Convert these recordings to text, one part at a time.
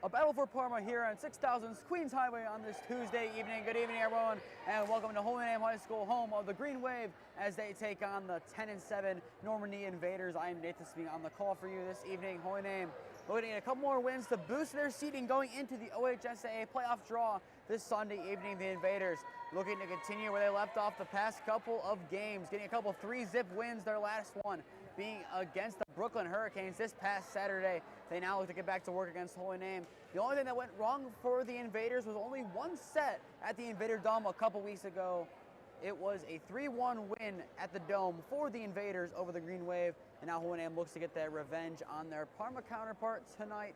A battle for Parma here on 6000 Queens Highway on this Tuesday evening. Good evening, everyone, and welcome to Holy Name High School, home of the Green Wave, as they take on the 10-7 Normandy Invaders. I am Nathan Smee on the call for you this evening. Holy Name looking at a couple more wins to boost their seeding going into the OHSAA playoff draw this Sunday evening. The Invaders looking to continue where they left off the past couple of games, getting a couple 3-zip wins, their last one being against the Brooklyn Hurricanes this past Saturday. They now look to get back to work against Holy Name. The only thing that went wrong for the Invaders was only one set at the Invader Dome a couple weeks ago. It was a 3-1 win at the Dome for the Invaders over the Green Wave, and now Holy Name looks to get that revenge on their Parma counterpart tonight,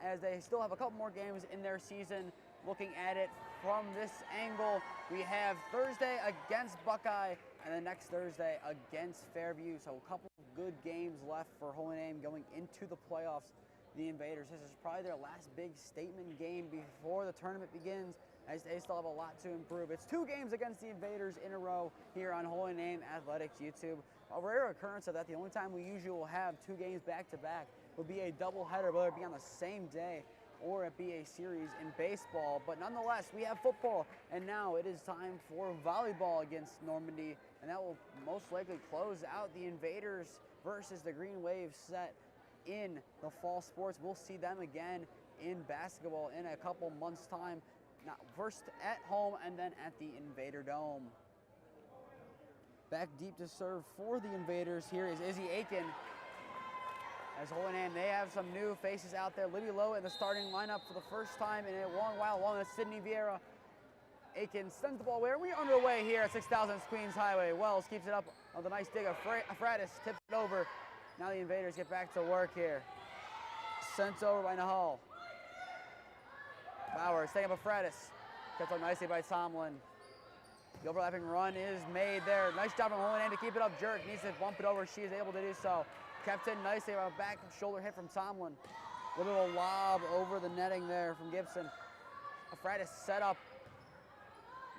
as they still have a couple more games in their season. Looking at it from this angle, we have Thursday against Buckeye, and then next Thursday against Fairview. So a couple of good games left for Holy Name going into the playoffs. The Invaders, this is probably their last big statement game before the tournament begins, as they still have a lot to improve. It's 2 games against the Invaders in a row here on Holy Name Athletics YouTube. A rare occurrence of that. The only time we usually will have 2 games back-to-back would be a doubleheader, whether it be on the same day or it be a series in baseball. But nonetheless, we have football, and now it is time for volleyball against Normandy, and that will most likely close out the Invaders versus the Green Wave set in the fall sports. We'll see them again in basketball in a couple months' time. Now, first at home and then at the Invader Dome. Back deep to serve for the Invaders here is Izzy Aiken. As Holy Name, they have some new faces out there. Libby Lowe in the starting lineup for the first time in a long while, along with Sydney Vieira. Aiken sends the ball away. We're underway here at 6000 Queens Highway. Wells keeps it up with a nice dig. Afratis tips it over. Now the Invaders get back to work here. Sent over by Nahal. Bauer staying up Afratis. Kept up nicely by Tomlin. The overlapping run is made there. Nice job from Holy Name to keep it up. Jurek needs to bump it over. She is able to do so. Kept in nicely by a back shoulder hit from Tomlin. A little bit of a lob over the netting there from Gibson. Afratis set up.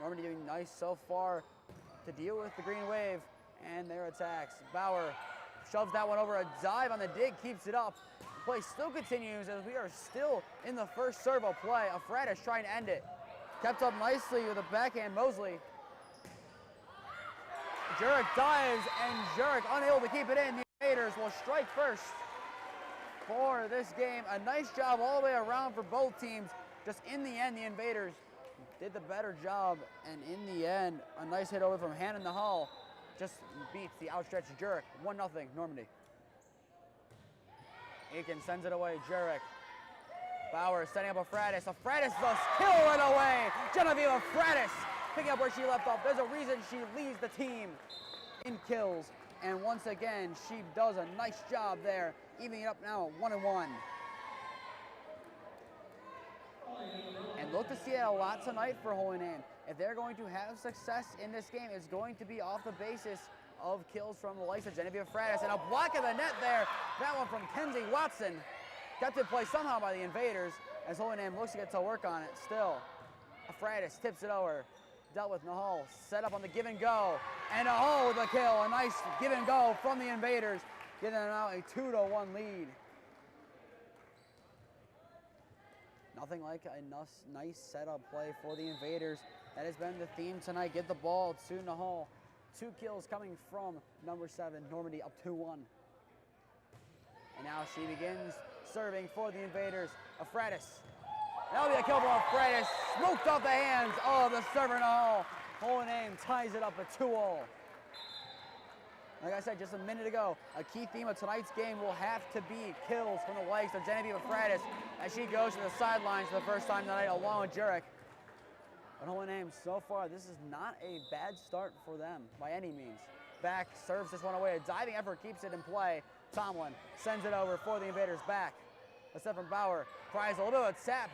Normandy doing nice so far to deal with the Green Wave and their attacks. Bauer shoves that one over. A dive on the dig, keeps it up. The play still continues as we are still in the first serve of play. Afratis trying to end it. Kept up nicely with a backhand Mosley. Jurek dives, and Jurek unable to keep it in. The Invaders will strike first for this game. A nice job all the way around for both teams. Just in the end, the Invaders did the better job, and in the end, a nice hit over from Hannon Nahal just beats the outstretched Jurek. 1-0 Normandy. Aiken sends it away. Jurek. Bauer setting up Afratis. Afratis does kill right away. Genevieve Afratis picking up where she left off. There's a reason she leads the team in kills. And once again, she does a nice job there, evening it up now at 1-1. And look to see it a lot tonight for Holy Name. If they're going to have success in this game, it's going to be off the basis of kills from the likes of Genevieve Afratis. And a block of the net there. That one from Kenzie Watson. Kept in play somehow by the Invaders, as Holy Name looks to get to work on it still. Afratis tips it over. Dealt with Nahal. Set up on the give and go. And Nahal with a kill. A nice give and go from the Invaders, giving them now a 2-1 lead. Nothing like a nice setup play for the Invaders. That has been the theme tonight. Get the ball to Nahal. 2 kills coming from number 7, Normandy, up 2-1. And now she begins serving for the Invaders. Afratis. That'll be a kill from Afratis. Smoked off the hands of the server Nahal. Holy Name ties it up at 2-0. Like I said just a minute ago, a key theme of tonight's game will have to be kills from the likes of Genevieve Afratis as she goes to the sidelines for the first time tonight along with Jurek. But Holy Name, so far, this is not a bad start for them by any means. Back, serves this one away. A diving effort keeps it in play. Tomlin sends it over for the Invaders back. A set from Bauer. Tries a little bit of a tap.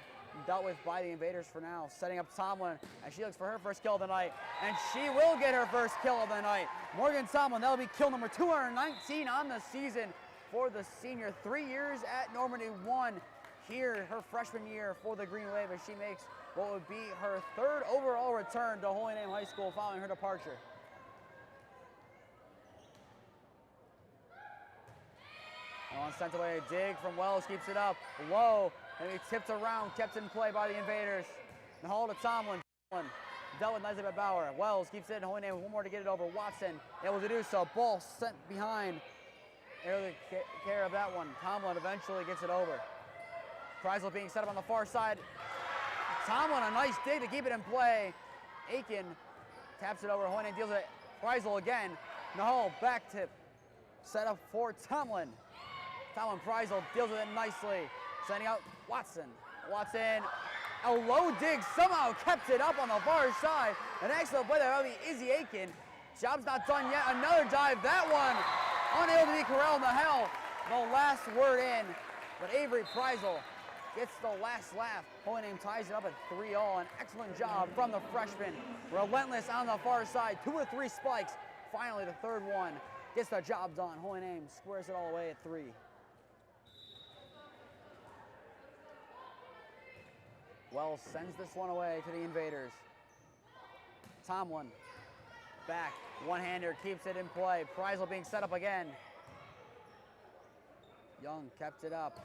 Dealt with by the Invaders for now. Setting up Tomlin as she looks for her first kill of the night. And she will get her first kill of the night. Morgan Tomlin, that'll be kill number 219 on the season for the senior. 3 years at Normandy, 1 here her freshman year for the Green Wave as she makes what would be her 3rd overall return to Holy Name High School following her departure. On sent away, a dig from Wells keeps it up. Low And he tipped around, kept in play by the Invaders. The hold to Tomlin. Dealt with nicely by Bauer. Wells keeps it, holding in with one more to get it over. Watson able to do so. Ball sent behind. Able to take care of that one. Tomlin eventually gets it over. Preisel being set up on the far side. Tomlin, a nice dig to keep it in play. Aiken taps it over. Hoyne deals it. Preisel again. Nahal back tip. Set up for Tomlin. Tomlin Preisel deals with it nicely. Sending out Watson. Watson, a low dig, somehow kept it up on the far side. An excellent play there by Izzy Aiken. Job's not done yet. Another dive. That one unable to be corralled. Nahal, the last word in. But Avery Preisel gets the last laugh. Hohenheim ties it up at 3-all. An excellent job from the freshman. Relentless on the far side. 2 of 3 spikes. Finally, the third one gets the job done. Hohenheim squares it all away at 3. Wells sends this one away to the Invaders. Tomlin back. One-hander keeps it in play. Preisel being set up again. Young kept it up.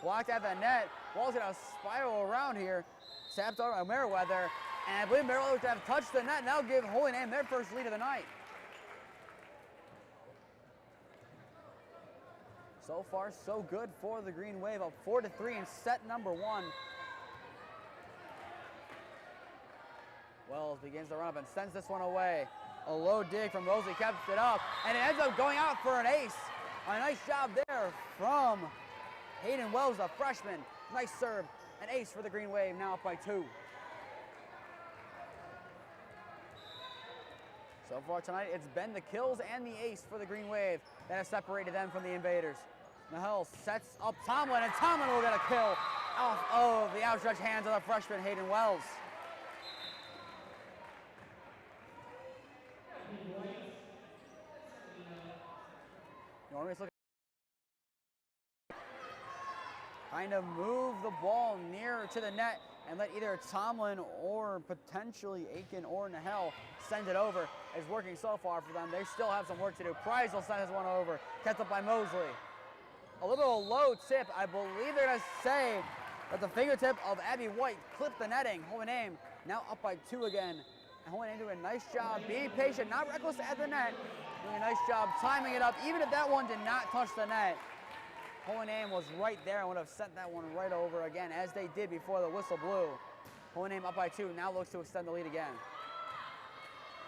Blocked at the net. Ball's gonna spiral around here. Tapped over by Meriwether. And I believe Meriwether to have touched the net. Now give Hohenheim their first lead of the night. So far, so good for the Green Wave. Up 4-3 in set number 1. Wells begins to run up and sends this one away. A low dig from Mosley, kept it up, and it ends up going out for an ace. A nice job there from Hayden Wells, a freshman. Nice serve, an ace for the Green Wave, now up by 2. So far tonight, it's been the kills and the ace for the Green Wave that have separated them from the Invaders. Nahal sets up Tomlin, and Tomlin will get a kill off of the outstretched hands of the freshman, Hayden Wells. Normandy's looking kind of move the ball nearer to the net and let either Tomlin or potentially Aiken or Nahal send it over. It's working so far for them. They still have some work to do. Preisel sends one over, kept up by Mosley. A little low tip. I believe they're going to say that the fingertip of Abby White clipped the netting. Hohenheim now up by 2 again. And Hohenheim doing a nice job, being patient, not reckless at the net. Doing a nice job timing it up, even if that one did not touch the net. Hohenheim was right there and would have sent that one right over again, as they did before the whistle blew. Hohenheim up by 2, now looks to extend the lead again.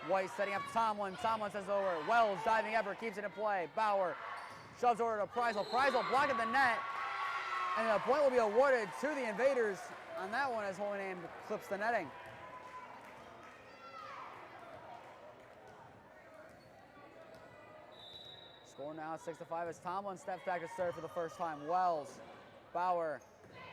White setting up Tomlin. Tomlin sends over. Wells diving effort, keeps it in play. Bauer shoves over to Preisel. Preisel blocking the net, and a point will be awarded to the Invaders on that one as Hohenheim clips the netting. Score now at 6-5 as Tomlin steps back to serve for the first time. Wells, Bauer,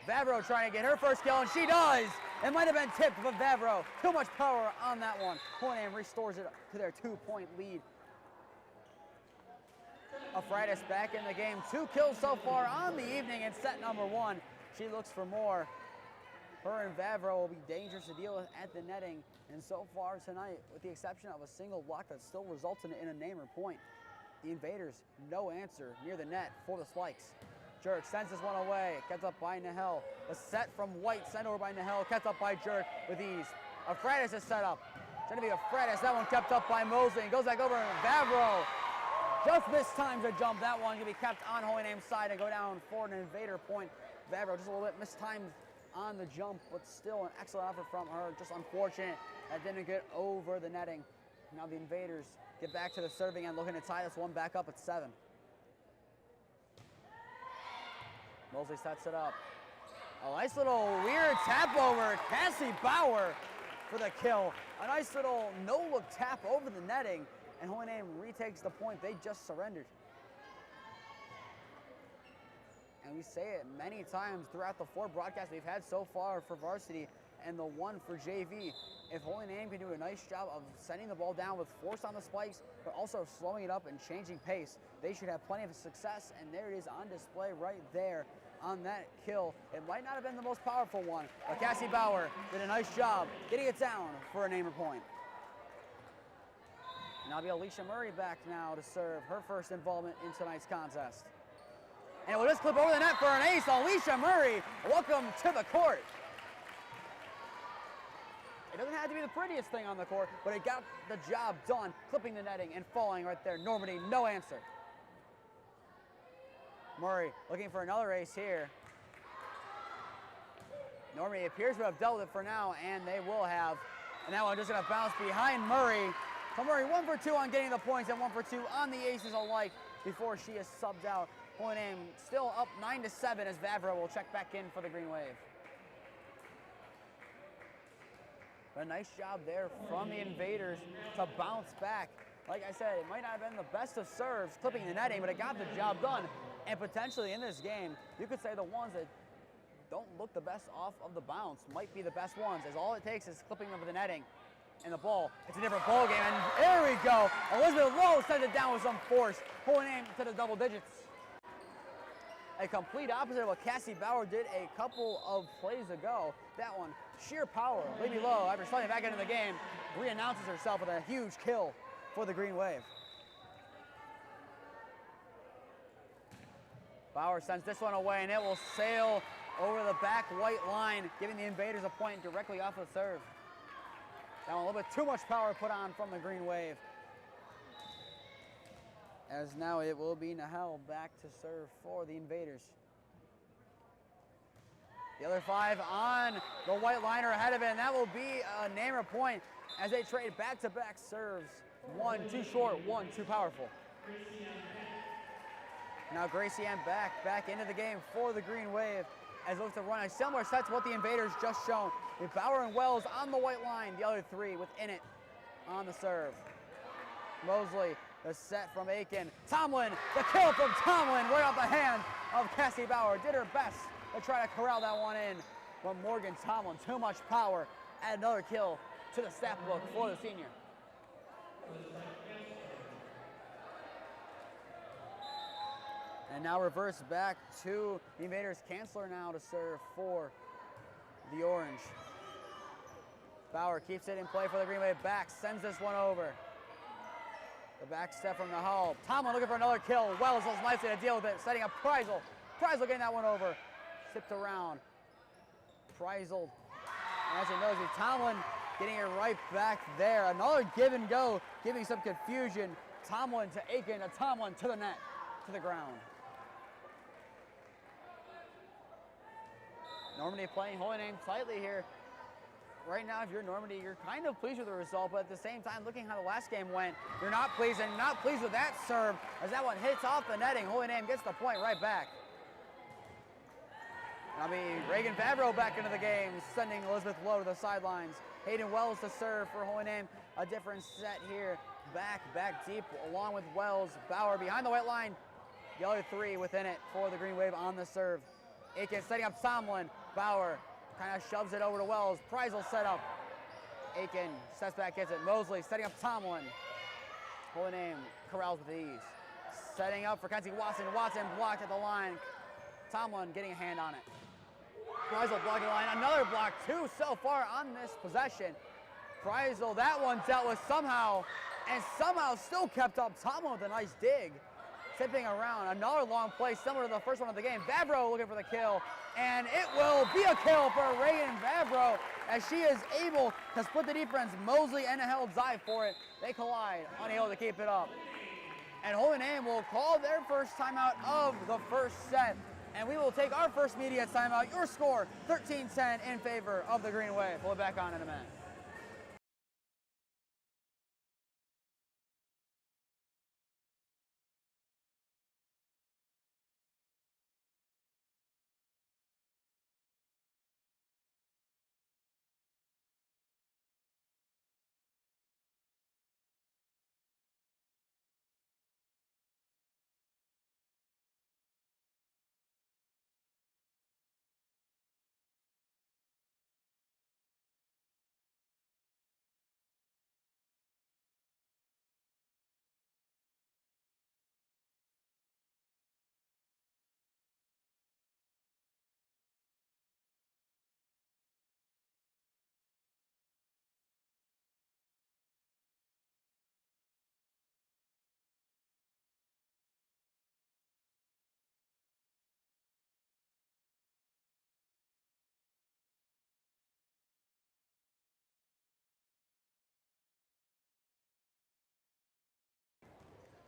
Vavro trying to get her first kill, and she does! It might have been tipped, but Vavro, too much power on that one. Hohenheim restores it to their 2-point lead. Afridis back in the game. 2 kills so far on the evening in set number 1. She looks for more. Her and Vavro will be dangerous to deal with at the netting. And so far tonight, with the exception of a single block that still resulted in a namer point, the Invaders, no answer near the net for the spikes. Jerk sends this one away, kept up by Nahal. The set from White, sent over by Nahal, kept up by Jerk with ease. Afridis is set up. Trying to be Afridis, that one kept up by Mosley, and goes back over to Vavro. Just mistimed the jump. That one going to be kept on Hohenheim's side and go down for an Invader point. Vavro just a little bit mistimed on the jump, but still an excellent effort from her. Just unfortunate that didn't get over the netting. Now the Invaders get back to the serving end, looking to tie this one back up at 7. Mosley sets it up. A nice little weird tap over. Cassie Bauer for the kill. A nice little no-look tap over the netting, and Hohenheim retakes the point they just surrendered. And we say it many times throughout the 4 broadcasts we've had so far for varsity and the 1 for JV. If Hohenheim can do a nice job of sending the ball down with force on the spikes, but also slowing it up and changing pace, they should have plenty of success, and there it is on display right there on that kill. It might not have been the most powerful one, but Cassie Bauer did a nice job getting it down for a namer point. And that'll be Alicia Murray back now to serve her first involvement in tonight's contest. And it will just clip over the net for an ace. Alicia Murray, welcome to the court. It doesn't have to be the prettiest thing on the court, but it got the job done, clipping the netting and falling right there. Normandy, no answer. Murray looking for another ace here. Normandy appears to have dealt it for now, and they will have. And that one just going to bounce behind Murray. So Murray 1 for 2 on getting the points and 1 for 2 on the aces alike before she is subbed out. Holy Name still up 9-7 as Vavro will check back in for the Green Wave. But a nice job there from the Invaders to bounce back. Like I said, it might not have been the best of serves, clipping the netting, but it got the job done. And potentially in this game, you could say the ones that don't look the best off of the bounce might be the best ones, as all it takes is clipping over the netting and the ball. It's a different ball game, and there we go. Elizabeth Lowe sends it down with some force, pulling in to the double digits. A complete opposite of what Cassie Bauer did a couple of plays ago. That one, sheer power. Lady Lowe, after sliding back into the game, re-announces herself with a huge kill for the Green Wave. Bauer sends this one away, and it will sail over the back white line, giving the Invaders a point directly off the serve. That one, a little bit too much power put on from the Green Wave. As now it will be Nahel back to serve for the Invaders. The other 5 on the white liner ahead of it, and that will be a Namer point as they trade back-to-back serves. 1 too short, 1 too powerful. Now Gracie Ann back into the game for the Green Wave as it looks to run a similar set to what the Invaders just shown, with Bauer and Wells on the white line, the other 3 within it on the serve. Mosley, the set from Aiken. Tomlin, the kill from Tomlin, right off the hand of Cassie Bauer. Did her best to try to corral that one in, but Morgan Tomlin, too much power. Add another kill to the stat book for the senior. And now reverse back to the Invaders. Kanzler now to serve for the Orange. Bauer keeps it in play for the Green Wave. Back, sends this one over. The back step from the hull. Tomlin looking for another kill. Wells does nicely to deal with it, setting up Preisel. Preisel getting that one over. Sipped around. Preisel, as he knows, Tomlin getting it right back there. Another give and go, giving some confusion. Tomlin to Aiken, to Tomlin to the net, to the ground. Normandy playing Holy Name tightly here. Right now, if you're Normandy, you're kind of pleased with the result, but at the same time, looking how the last game went, you're not pleased, and not pleased with that serve, as that one hits off the netting. Holy Name gets the point right back. Reagan Favreau back into the game, sending Elizabeth Lowe to the sidelines. Hayden Wells to serve for Holy Name. A different set here. Back deep, along with Wells. Bauer behind the white line. The other 3 within it for the Green Wave on the serve. Aiken setting up Tomlin. Bauer kind of shoves it over to Wells. Preisel set up. Aiken sets back, gets it. Mosley setting up Tomlin. Holy Name corrals with ease. Setting up for Kenzie Watson. Watson blocked at the line. Tomlin getting a hand on it. Preisel blocking the line. Another block, 2 so far on this possession. Preisel, that one dealt with somehow, and somehow still kept up. Tomlin with a nice dig. Tipping around. Another long play similar to the first one of the game. Favreau looking for the kill, and it will be a kill for Reagan Favreau as she is able to split the defense. Mosley and Nahel dive for it. They collide, unable to keep it up. And Holy Name will call their first timeout of the first set. And we will take our first media timeout. Your score, 13-10 in favor of the Green Wave. We'll be back on in a minute.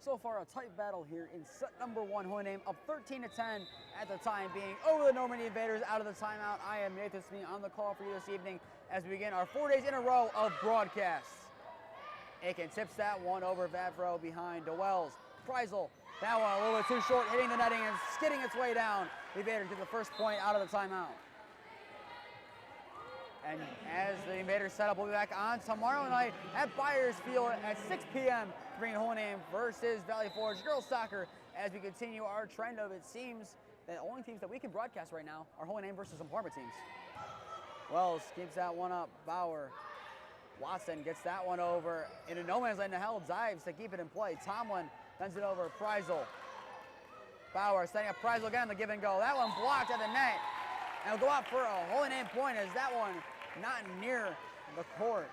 So far, a tight battle here in set number 1. Holy Name up 13-10 at the time being over the Normandy Invaders out of the timeout. I am Nathan Smee on the call for you this evening as we begin our 4 days in a row of broadcasts. Aiken tips that one over Vavro behind DeWells. Preisel, that one a little bit too short, hitting the netting and skidding its way down. The Invaders get the first point out of the timeout. And as the Invaders set up, we'll be back on tomorrow night at Byers Field at 6 p.m. bringing Holy Name versus Valley Forge girls soccer as we continue our trend of, it seems, the only teams that we can broadcast right now are Holy Name versus some Parma teams. Wells keeps that one up. Bauer. Watson gets that one over into no man's land. Hell dives to keep it in play. Tomlin sends it over. Preisel. Bauer setting up Preisel again on the give and go. That one blocked at the net. And we'll go out for a Holy Name point as that one not near the court,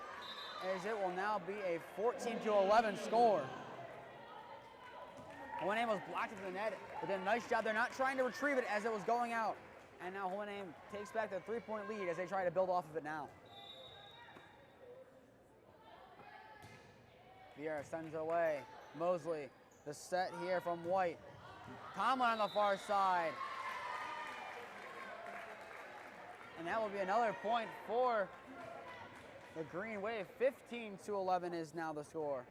as it will now be a 14-11 score. Holy Name was blocked into the net, but then a nice job. They're not trying to retrieve it as it was going out. And now Holy Name takes back the 3-point lead as they try to build off of it now. Vieira sends it away. Mosley, the set here from White. Tomlin on the far side. And that will be another point for the Green Wave. 15-11 is now the score.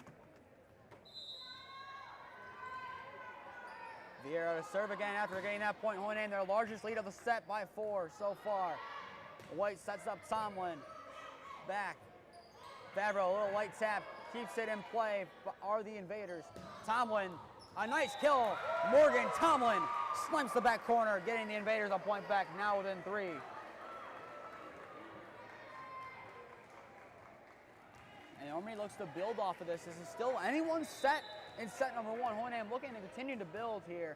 Vieira to serve again after getting that point. Holy Name, their largest lead of the set by 4 so far. White sets up Tomlin. Back. Favreau, a little light tap, keeps it in play. Are the Invaders. Tomlin, a nice kill. Morgan Tomlin slams the back corner, getting the Invaders a point back, now within 3. And Normandy looks to build off of this. This is still anyone's set in set number 1. Holy Name looking to continue to build here.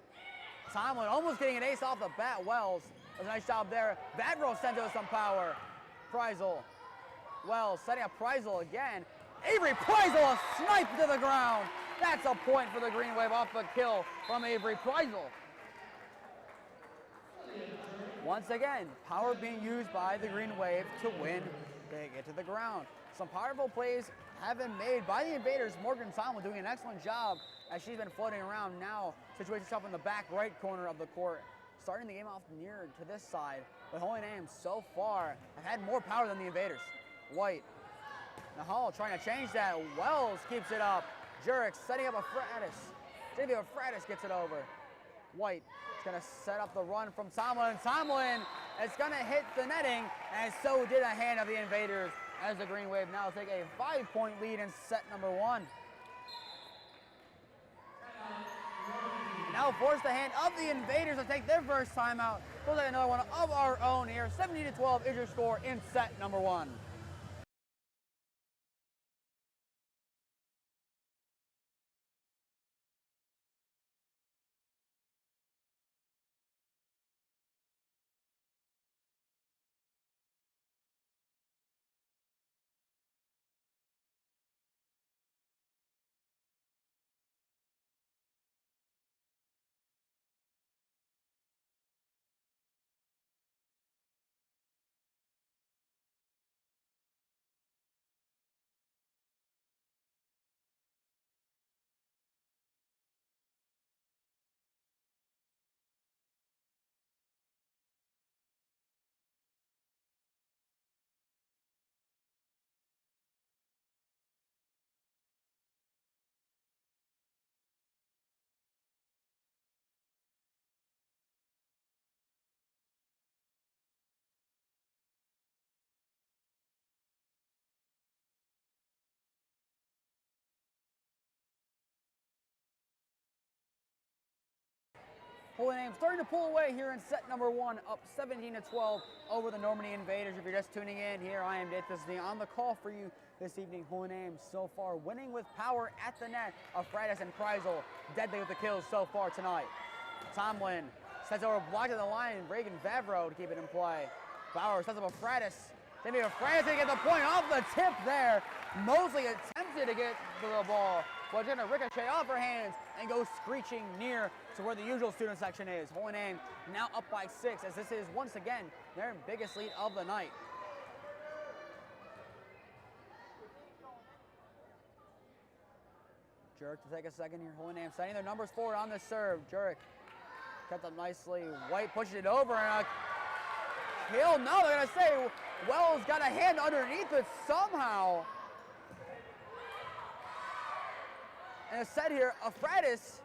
Tomlin almost getting an ace off the bat. Wells does a nice job there. Vadro sends it with some power. Preisel. Wells setting up Preisel again. Avery Preisel, a snipe to the ground. That's a point for the Green Wave off a kill from Avery Preisel. Once again, power being used by the Green Wave to win. They get to the ground. Some powerful plays have been made by the Invaders. Morgan Tomlin doing an excellent job as she's been floating around now. Situates herself in the back right corner of the court. Starting the game off near to this side. But Holy Name so far have had more power than the Invaders. White. Nahal trying to change that. Wells keeps it up. Jurek setting up a Fratis. Xavier Fratis gets it over. White is going to set up the run from Tomlin. Tomlin is going to hit the netting, and so did a hand of the Invaders as the Green Wave now take a 5-point lead in set number 1. Now force the hand of the Invaders to take their first timeout. We'll take another one of our own here. 17-12 is your score in set number 1. Holy Name starting to pull away here in set number 1, up 17-12 over the Normandy Invaders. If you're just tuning in here, I am Nathan Smee on the call for you this evening. Holy Name so far winning with power at the net of Fratis and Preisel. Deadly with the kills so far tonight. Tomlin sets over blocked at the line. Reagan Vavro to keep it in play. Bauer sets up a Fratis. Maybe a Fratis to get the point off the tip there. Mosley attempted to get to the ball, but it's going to ricochet off her hands and go screeching near to where the usual student section is. Holy Name now up by 6 as this is once again their biggest lead of the night. Jurek to take a second here. Holy Name sending their numbers forward on the serve. Jurek kept up nicely. White pushes it over and a kill. No, they're going to say Wells got a hand underneath it somehow. And it's set here, Afratis,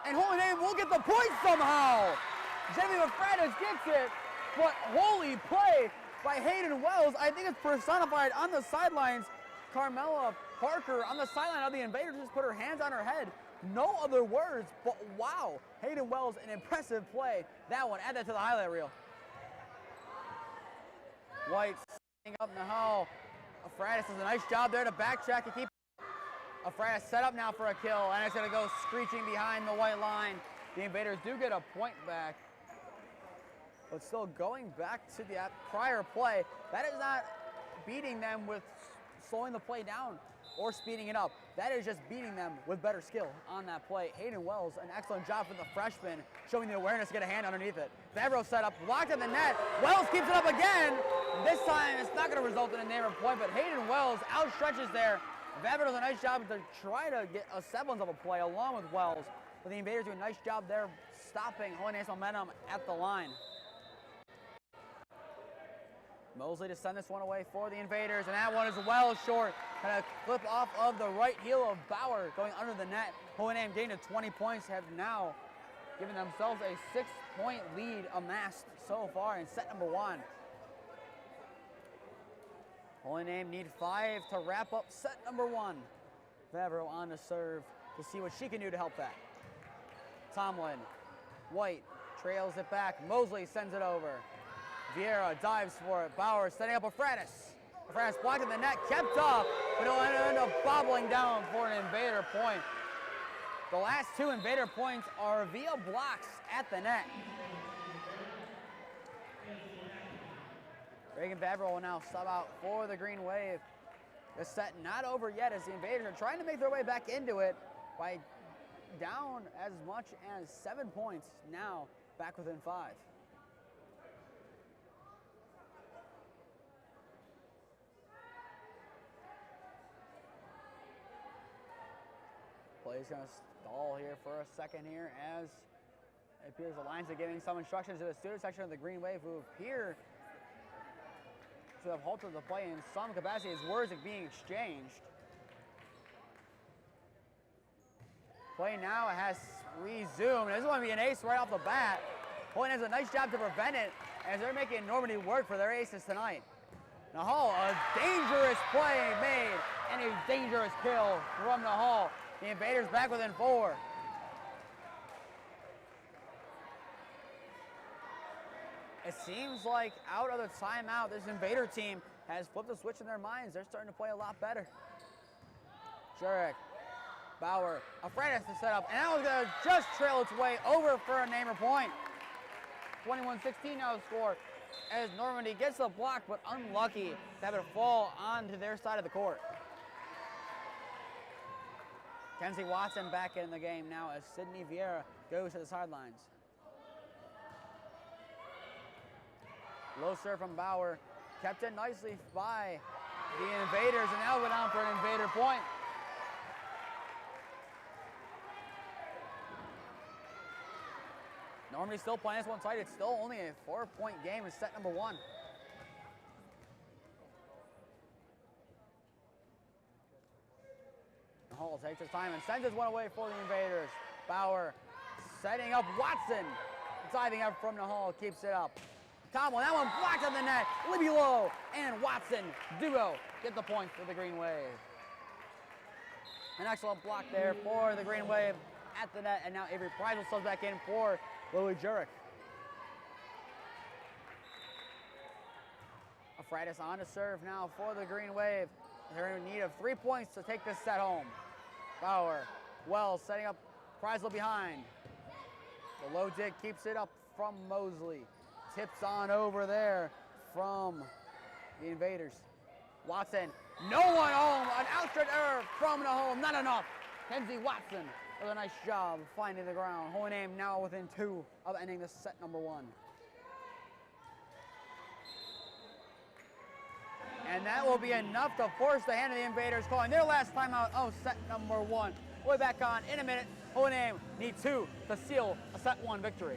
and Holy Name will get the point somehow. Jamie Afratis gets it, but holy play by Hayden Wells. I think it's personified on the sidelines. Carmela Parker on the sideline of the Invaders just put her hands on her head. No other words, but wow. Hayden Wells, an impressive play. That one, add that to the highlight reel. White setting up Nahal. Afratis does a nice job there to backtrack and keep. Afratis set up now for a kill, and it's going to go screeching behind the white line. The Invaders do get a point back. But still going back to the prior play, that is not beating them with slowing the play down or speeding it up. That is just beating them with better skill on that play. Hayden Wells, an excellent job for the freshman, showing the awareness to get a hand underneath it. Favreau set up, blocked in the net. Wells keeps it up again. This time it's not going to result in a neighbor point, but Hayden Wells outstretches there. Favreau does a nice job to try to get a semblance of a play along with Wells. But the Invaders do a nice job there stopping Holy Name's momentum at the line. Mosley to send this one away for the Invaders, and that one is well short. Kind of flip off of the right heel of Bauer going under the net. Holy Name getting to 20 points, have now given themselves a 6-point lead amassed so far in set number 1. Holy Name need 5 to wrap up set number 1. Favreau on to serve to see what she can do to help that. Tomlin, White trails it back. Mosley sends it over. Vieira dives for it. Bauer setting up Afratis. Afratis blocked in the net, kept up, but it'll end up bobbling down for an Invader point. The last 2 Invader points are via blocks at the net. Reagan Favreau will now sub out for the Green Wave. The set not over yet as the Invaders are trying to make their way back into it by down as much as 7 points, now back within 5. Play's going to stall here for a second here as it appears the Lions are giving some instructions to the student section of the Green Wave, who appear to have halted the play in some capacity as words are being exchanged. Play now has resumed. This is going to be an ace right off the bat. Holy Name does a nice job to prevent it as they're making Normandy work for their aces tonight. Nahal, a dangerous play made and a dangerous kill from Nahal. The Invaders back within 4. It seems like out of the timeout, this Invader team has flipped the switch in their minds. They're starting to play a lot better. Jurek, Bauer, Afratis to set up, and that was going to just trail its way over for a neighbor point. 21-16 now the score as Normandy gets the block, but unlucky to have it fall onto their side of the court. Kenzie Watson back in the game now as Sydney Vieira goes to the sidelines. Low serve from Bauer, kept in nicely by the Invaders, and now go down for an Invader point. Normandy still playing this one tight. It's still only a 4-point game in set number 1. Hall takes his time and sends this one away for the Invaders. Bauer setting up Watson. Diving up from the Hall, keeps it up. Tomlin, that one blocked on the net. Libby Lowe and Watson duo get the point for the Green Wave. An excellent block there for the Green Wave at the net, and now Avery Price will sub back in for Lily Jurek. Afratis on to serve now for the Green Wave. They're in need of 3 points to take this set home. Bauer, Wells setting up Preisel behind. The low dig keeps it up from Mosley. Tips on over there from the Invaders. Watson, no one home. An outstretched error from the home, not enough. Kenzie Watson does a nice job finding the ground. Holy Name now within 2 of ending this set number 1. And that will be enough to force the hand of the Invaders, calling their last timeout of set number 1. We'll be back on in a minute. Holy Name need 2 to seal a set 1 victory.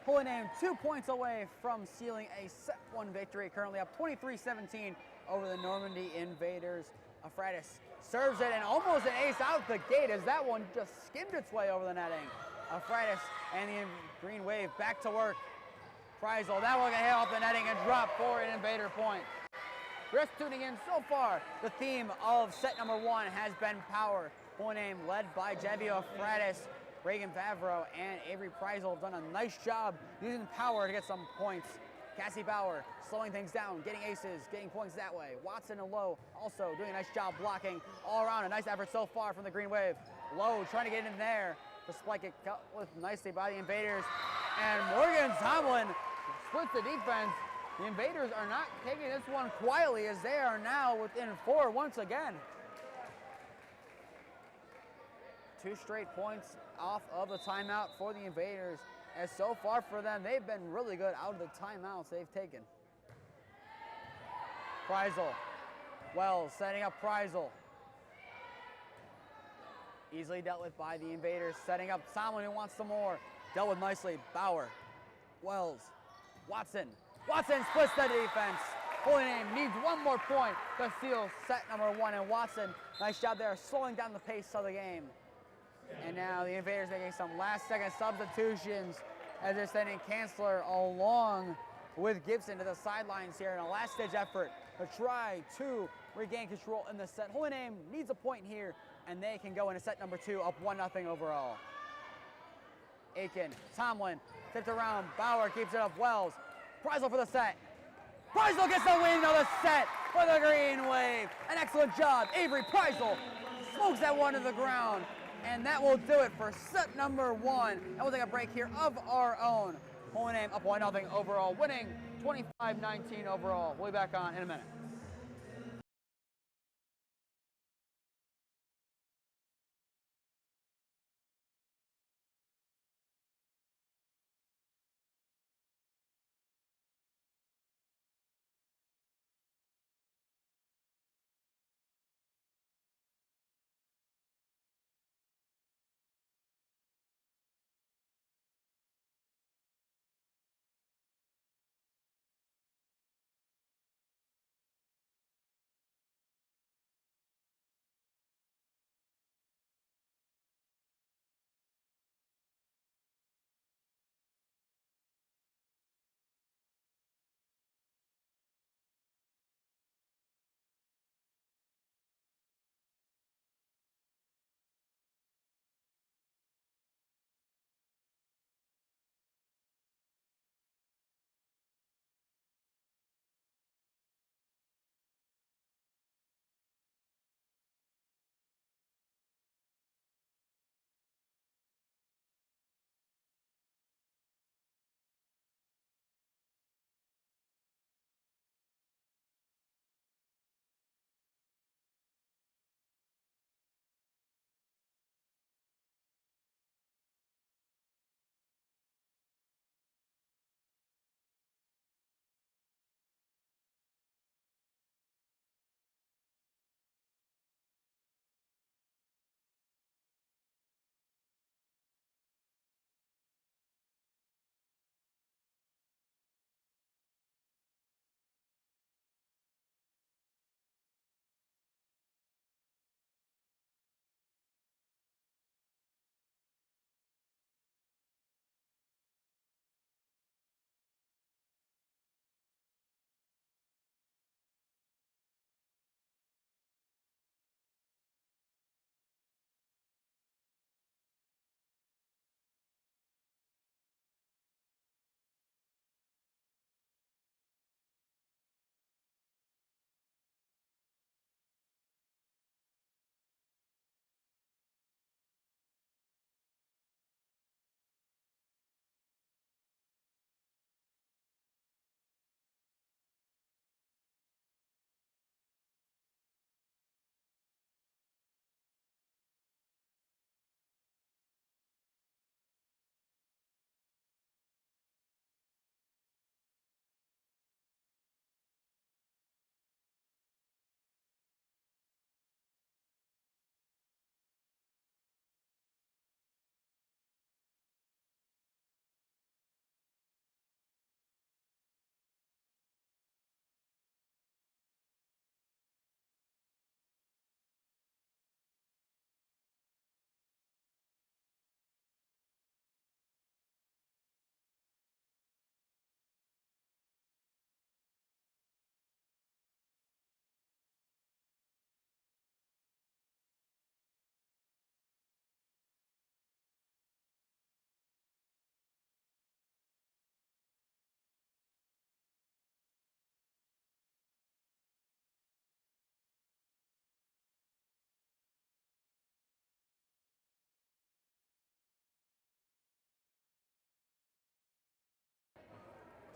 Holy Name 2 points away from sealing a set 1 victory, currently up 23-17 over the Normandy Invaders. Afratis serves it and almost an ace out the gate as that one just skimmed its way over the netting. Afratis and the Green Wave back to work. Preisel, that one got hit off the netting and dropped for an Invader point. Just tuning in so far, the theme of set number 1 has been power. Holy Name led by Jevio Afratis, Reagan Favreau, and Avery Preisel have done a nice job using power to get some points. Cassie Bauer slowing things down, getting aces, getting points that way. Watson and Lowe also doing a nice job blocking all around. A nice effort so far from the Green Wave. Lowe trying to get in there. The spike it cut with nicely by the Invaders. And Morgan Tomlin splits the defense. The Invaders are not taking this one quietly as they are now within 4 once again. 2 straight points off of the timeout for the Invaders, as so far for them, they've been really good out of the timeouts they've taken. Preisel, Wells setting up Preisel. Easily dealt with by the Invaders, setting up Tomlin who wants some more. Dealt with nicely, Bauer, Wells, Watson. Watson splits the defense. Holy Name needs 1 more point to seal set number 1, and Watson, nice job there, slowing down the pace of the game. And now the Invaders making some last-second substitutions as they're sending Kanzler along with Gibson to the sidelines here in a last-ditch effort to try to regain control in the set. Holy Name needs a point here, and they can go into set number 2 up 1-0 overall. Aiken, Tomlin, tipped around, Bauer keeps it up, Wells, Preisel for the set. Preisel gets the win of the set for the Green Wave. An excellent job. Avery Preisel smokes that one to the ground. And that will do it for set number 1. And we'll take a break here of our own. Holy Name up 1-0 overall, winning 25-19 overall. We'll be back on in a minute.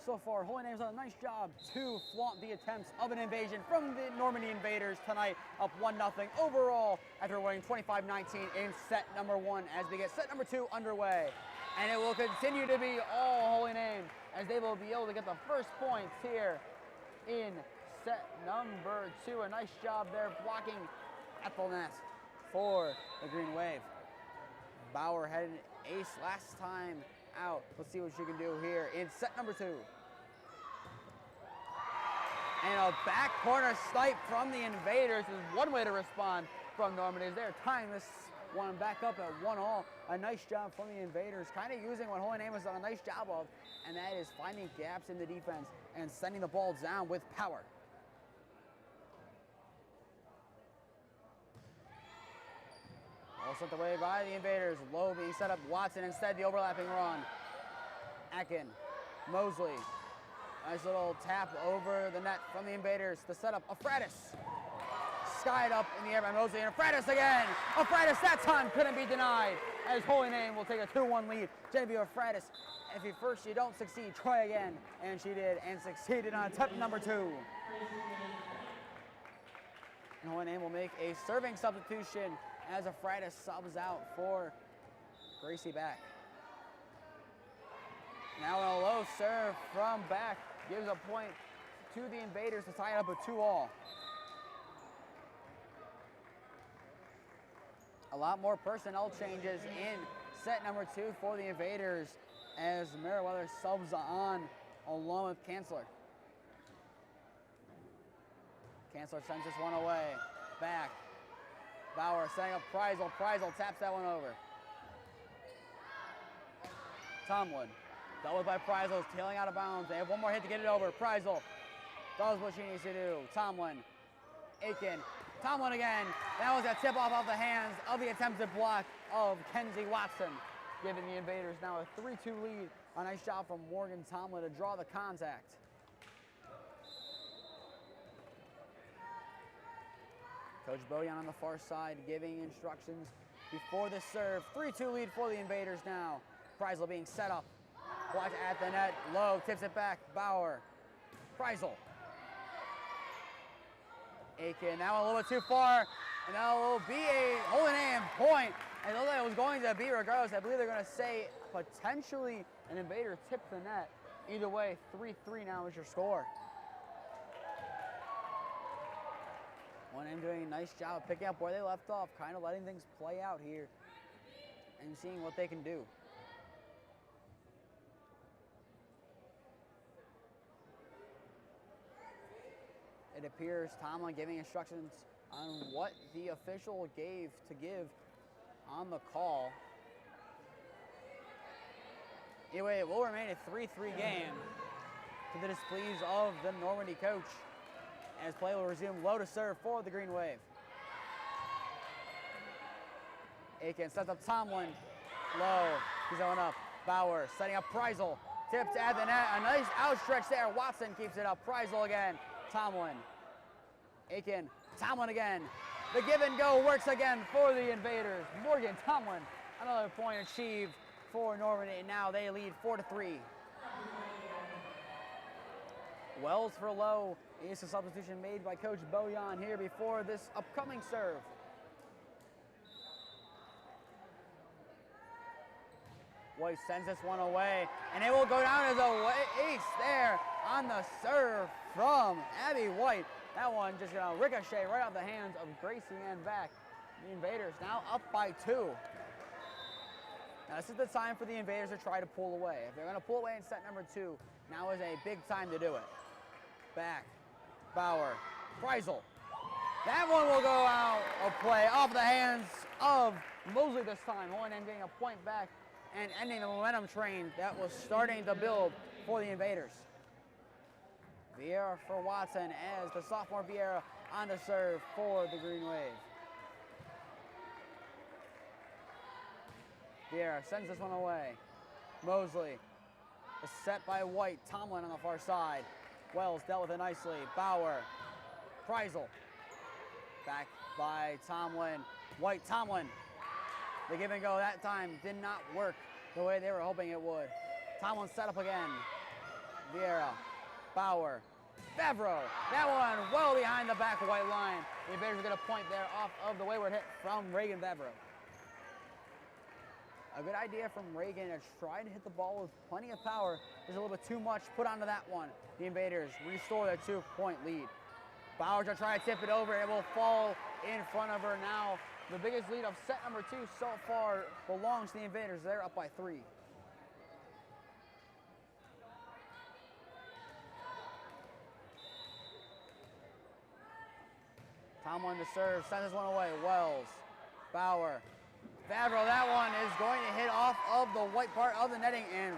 So far, Holy Name's done a nice job to flaunt the attempts of an invasion from the Normandy Invaders tonight, up 1-0 overall after winning 25-19 in set number 1 as we get set number 2 underway. And it will continue to be all Holy Name as they will be able to get the first points here in set number 2. A nice job there blocking at the net for the Green Wave. Bauer had an ace last time out. Let's see what she can do here in set number 2. And a back corner snipe from the Invaders is one way to respond from Normandy. They're tying this one back up at 1-all. A nice job from the Invaders, kind of using what Holy Name has done a nice job of, and that is finding gaps in the defense and sending the ball down with power. All sent away by the Invaders. Low being set up. Watson instead the overlapping run. Akin, Mosley. Nice little tap over the net from the Invaders. The setup, Afratis. Skied up in the air by Mosley, and Afratis again. Afratis that time couldn't be denied as Holy Name will take a 2-1 lead. Genevieve Afratis, if you first you don't succeed, try again. And she did, and succeeded on attempt number 2. And Holy Name will make a serving substitution as Afratis subs out for Gracie Back. Now a low serve from Back gives a point to the Invaders to tie it up at 2-all. A lot more personnel changes in set number 2 for the Invaders as Meriwether subs on along with Kanzler. Kanzler sends this one away. Back. Bauer setting up Preisel. Preisel taps that one over. Tomlin. Dealt with by Preisel, tailing out of bounds. They have one more hit to get it over. Preisel does what she needs to do. Tomlin. Aiken. Tomlin again. That was a tip-off off the hands of the attempted block of Kenzie Watson, giving the Invaders now a 3-2 lead. A nice job from Morgan Tomlin to draw the contact. Coach Boyan on the far side giving instructions before the serve. 3-2 lead for the Invaders now. Preisel being set up. Blocked at the net. Low tips it back. Bauer. Preisel. Aiken now a little bit too far. And now it will be a Holy Name point. And although it was going to be regardless, I believe they're going to say potentially an Invader tipped the net. Either way, 3-3 now is your score. Holy Name doing a nice job of picking up where they left off, kind of letting things play out here and seeing what they can do. It appears Tomlin giving instructions on what the official gave to give on the call. Anyway, it will remain a 3-3 game to the displeasure of the Normandy coach as play will resume low to serve for the Green Wave. Aiken sets up Tomlin. Low. He's going up. Bauer setting up Preisel. Tipped at the net. A nice outstretch there. Watson keeps it up. Preisel again. Tomlin. Aiken. Tomlin again. The give and go works again for the Invaders. Morgan Tomlin. Another point achieved for Normandy. Now they lead 4-3. Wells for low is a substitution made by Coach Boyan here before this upcoming serve. White sends this one away, and it will go down as a ace there on the serve from Abby White. That one just gonna ricochet right off the hands of Gracie and back. The Invaders now up by 2. Now this is the time for the Invaders to try to pull away. If they're gonna pull away in set number 2, now is a big time to do it. Back, Bauer, Preisel. That one will go out of play off the hands of Mosley this time. Holy Name getting a point back and ending the momentum train that was starting to build for the Invaders. Vieira for Watson as the sophomore Vieira on the serve for the Green Wave. Vieira sends this one away. Mosley is set by White. Tomlin on the far side. Wells dealt with it nicely. Bauer, Preisel. Back by Tomlin. White, Tomlin. The give and go that time did not work the way they were hoping it would. Tomlin set up again. Vieira, Bauer, Favreau. That one well behind the back white line. The Invaders will get a point there off of the wayward hit from Reagan Favreau. A good idea from Reagan to try to hit the ball with plenty of power. There's a little bit too much put onto that one. The Invaders restore their 2-point lead. Bauer will try to tip it over. It will fall in front of her now. The biggest lead of set number 2 so far belongs to the Invaders. They're up by 3. Tomlin to serve, sends this one away. Wells, Bauer, Favreau. That one is going to hit off of the white part of the netting and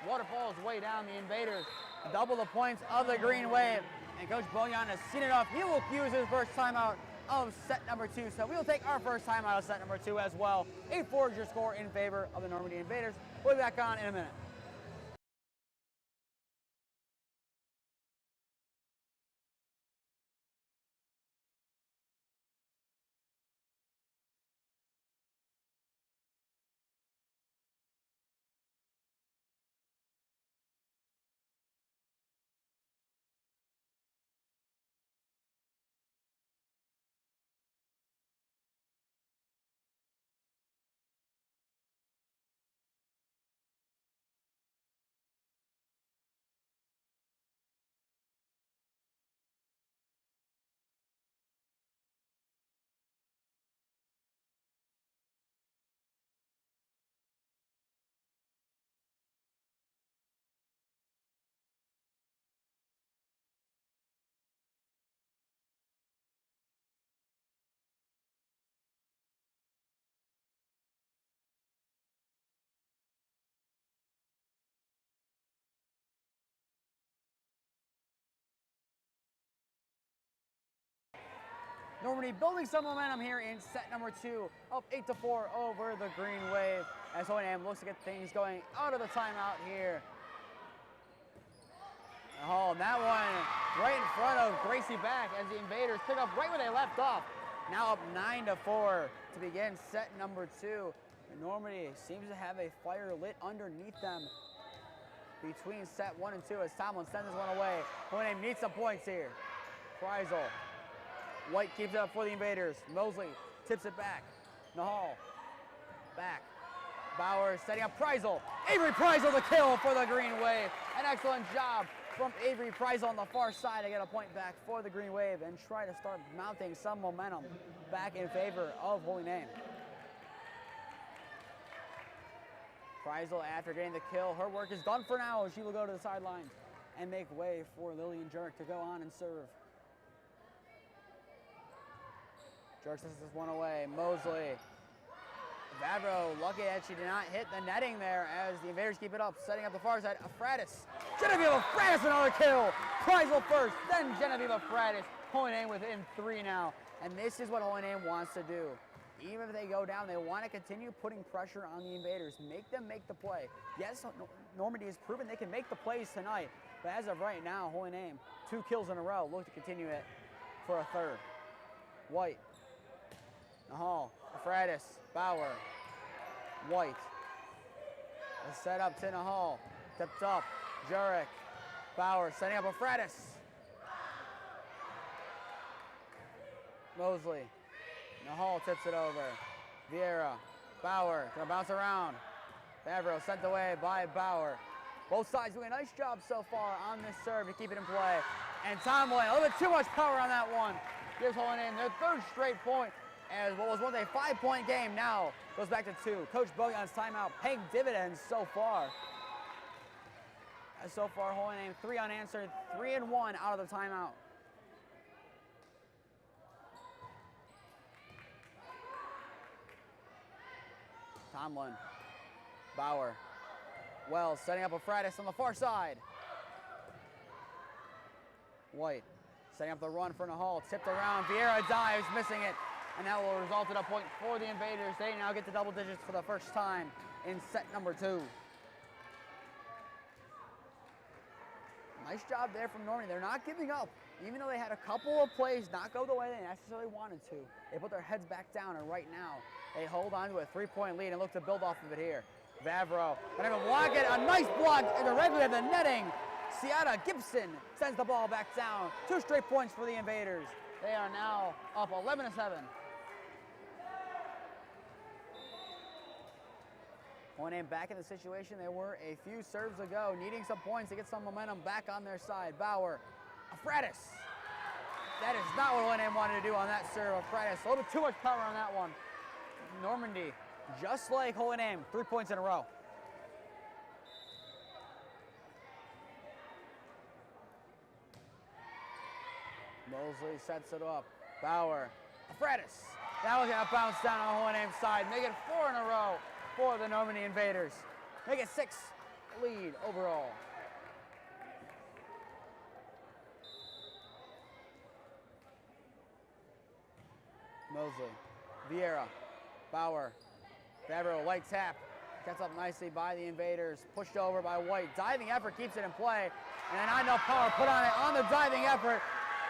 waterfalls way down. The Invaders double the points of the Green Wave. And Coach Boyan has seen enough. He will use his first timeout of set number 2. So we will take our first timeout of set number 2 as well. 8-4 is your score in favor of the Normandy Invaders. We'll be back on in a minute. Normandy building some momentum here in set number 2, up 8-4 over the Green Wave as O&M looks to get things going out of the timeout here. Oh, and that one right in front of Gracie back as the Invaders pick up right where they left off. Now up 9-4 to begin set number 2. Normandy seems to have a fire lit underneath them between set 1 and 2 as Tomlin sends this one away. O&M needs some points here. Kreisel. White keeps it up for the Invaders. Mosley tips it back. Nahal. Back. Bauer setting up Preisel. Avery Preisel the kill for the Green Wave. An excellent job from Avery Preisel on the far side to get a point back for the Green Wave and try to start mounting some momentum back in favor of Holy Name. Preisel, after getting the kill, her work is done for now. She will go to the sidelines and make way for Lillian Jerk to go on and serve. Jerk sends this one away. Mosley. Favreau, lucky that she did not hit the netting there as the Invaders keep it up, setting up the far side. Afratis. Genevieve Afratis, another kill. Preisel first, then Genevieve Afratis. Holy Name within 3 now. And this is what Holy Name wants to do. Even if they go down, they want to continue putting pressure on the Invaders. Make them make the play. Yes, Normandy has proven they can make the plays tonight. But as of right now, Holy Name, 2 kills in a row. Look to continue it for a third. White. Nahal, Afratis, Bauer, White. A set up to Nahal, tipped up, Jurek, Bauer setting up Afratis. Mosley, Nahal tips it over. Vieira, Bauer, gonna bounce around. Favreau sent away by Bauer. Both sides doing a nice job so far on this serve to keep it in play. And Tomlin, a little bit too much power on that one. Gives Holy Name their 3rd straight point. As what was once a 5-point game now goes back to 2. Coach Boyan's timeout paying dividends so far. As so far, Holy Name 3 unanswered, 3 and 1 out of the timeout. Tomlin, Bauer, Wells setting up Afratis on the far side. White setting up the run for Nahal, tipped around. Vieira dives, missing it. And that will result in a point for the Invaders. They now get to double digits for the first time in set number 2. Nice job there from Normandy. They're not giving up. Even though they had a couple of plays not go the way they necessarily wanted to, they put their heads back down, and right now they hold on to a 3-point lead and look to build off of it here. Vavro, gonna block it, a nice block directly at the netting. Seattle Gibson sends the ball back down. 2 straight points for the Invaders. They are now up 11-7. Hohenheim back in the situation they were a few serves ago, needing some points to get some momentum back on their side. Bauer, Afratis. That is not what Hohenheim wanted to do on that serve. Afratis, a little bit too much power on that one. Normandy, just like Hohenheim, 3 points in a row. Mosley sets it up. Bauer, Afratis. That was gonna bounce down on Hohenheim's side. Make it 4 in a row for the Normandy Invaders. Make it 6 lead overall. Mosley, Vieira, Bauer, Favreau, light tap. Gets up nicely by the Invaders. Pushed over by White. Diving effort keeps it in play. And not enough power put on it on the diving effort.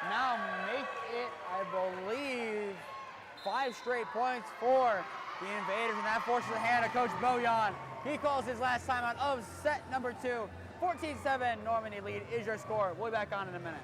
Now make it, I believe, 5 straight points for the Invaders, and that forces the hand of Coach Bojan. He calls his last timeout of set number 2. 14-7, Normandy lead is your score. We'll be back on in a minute.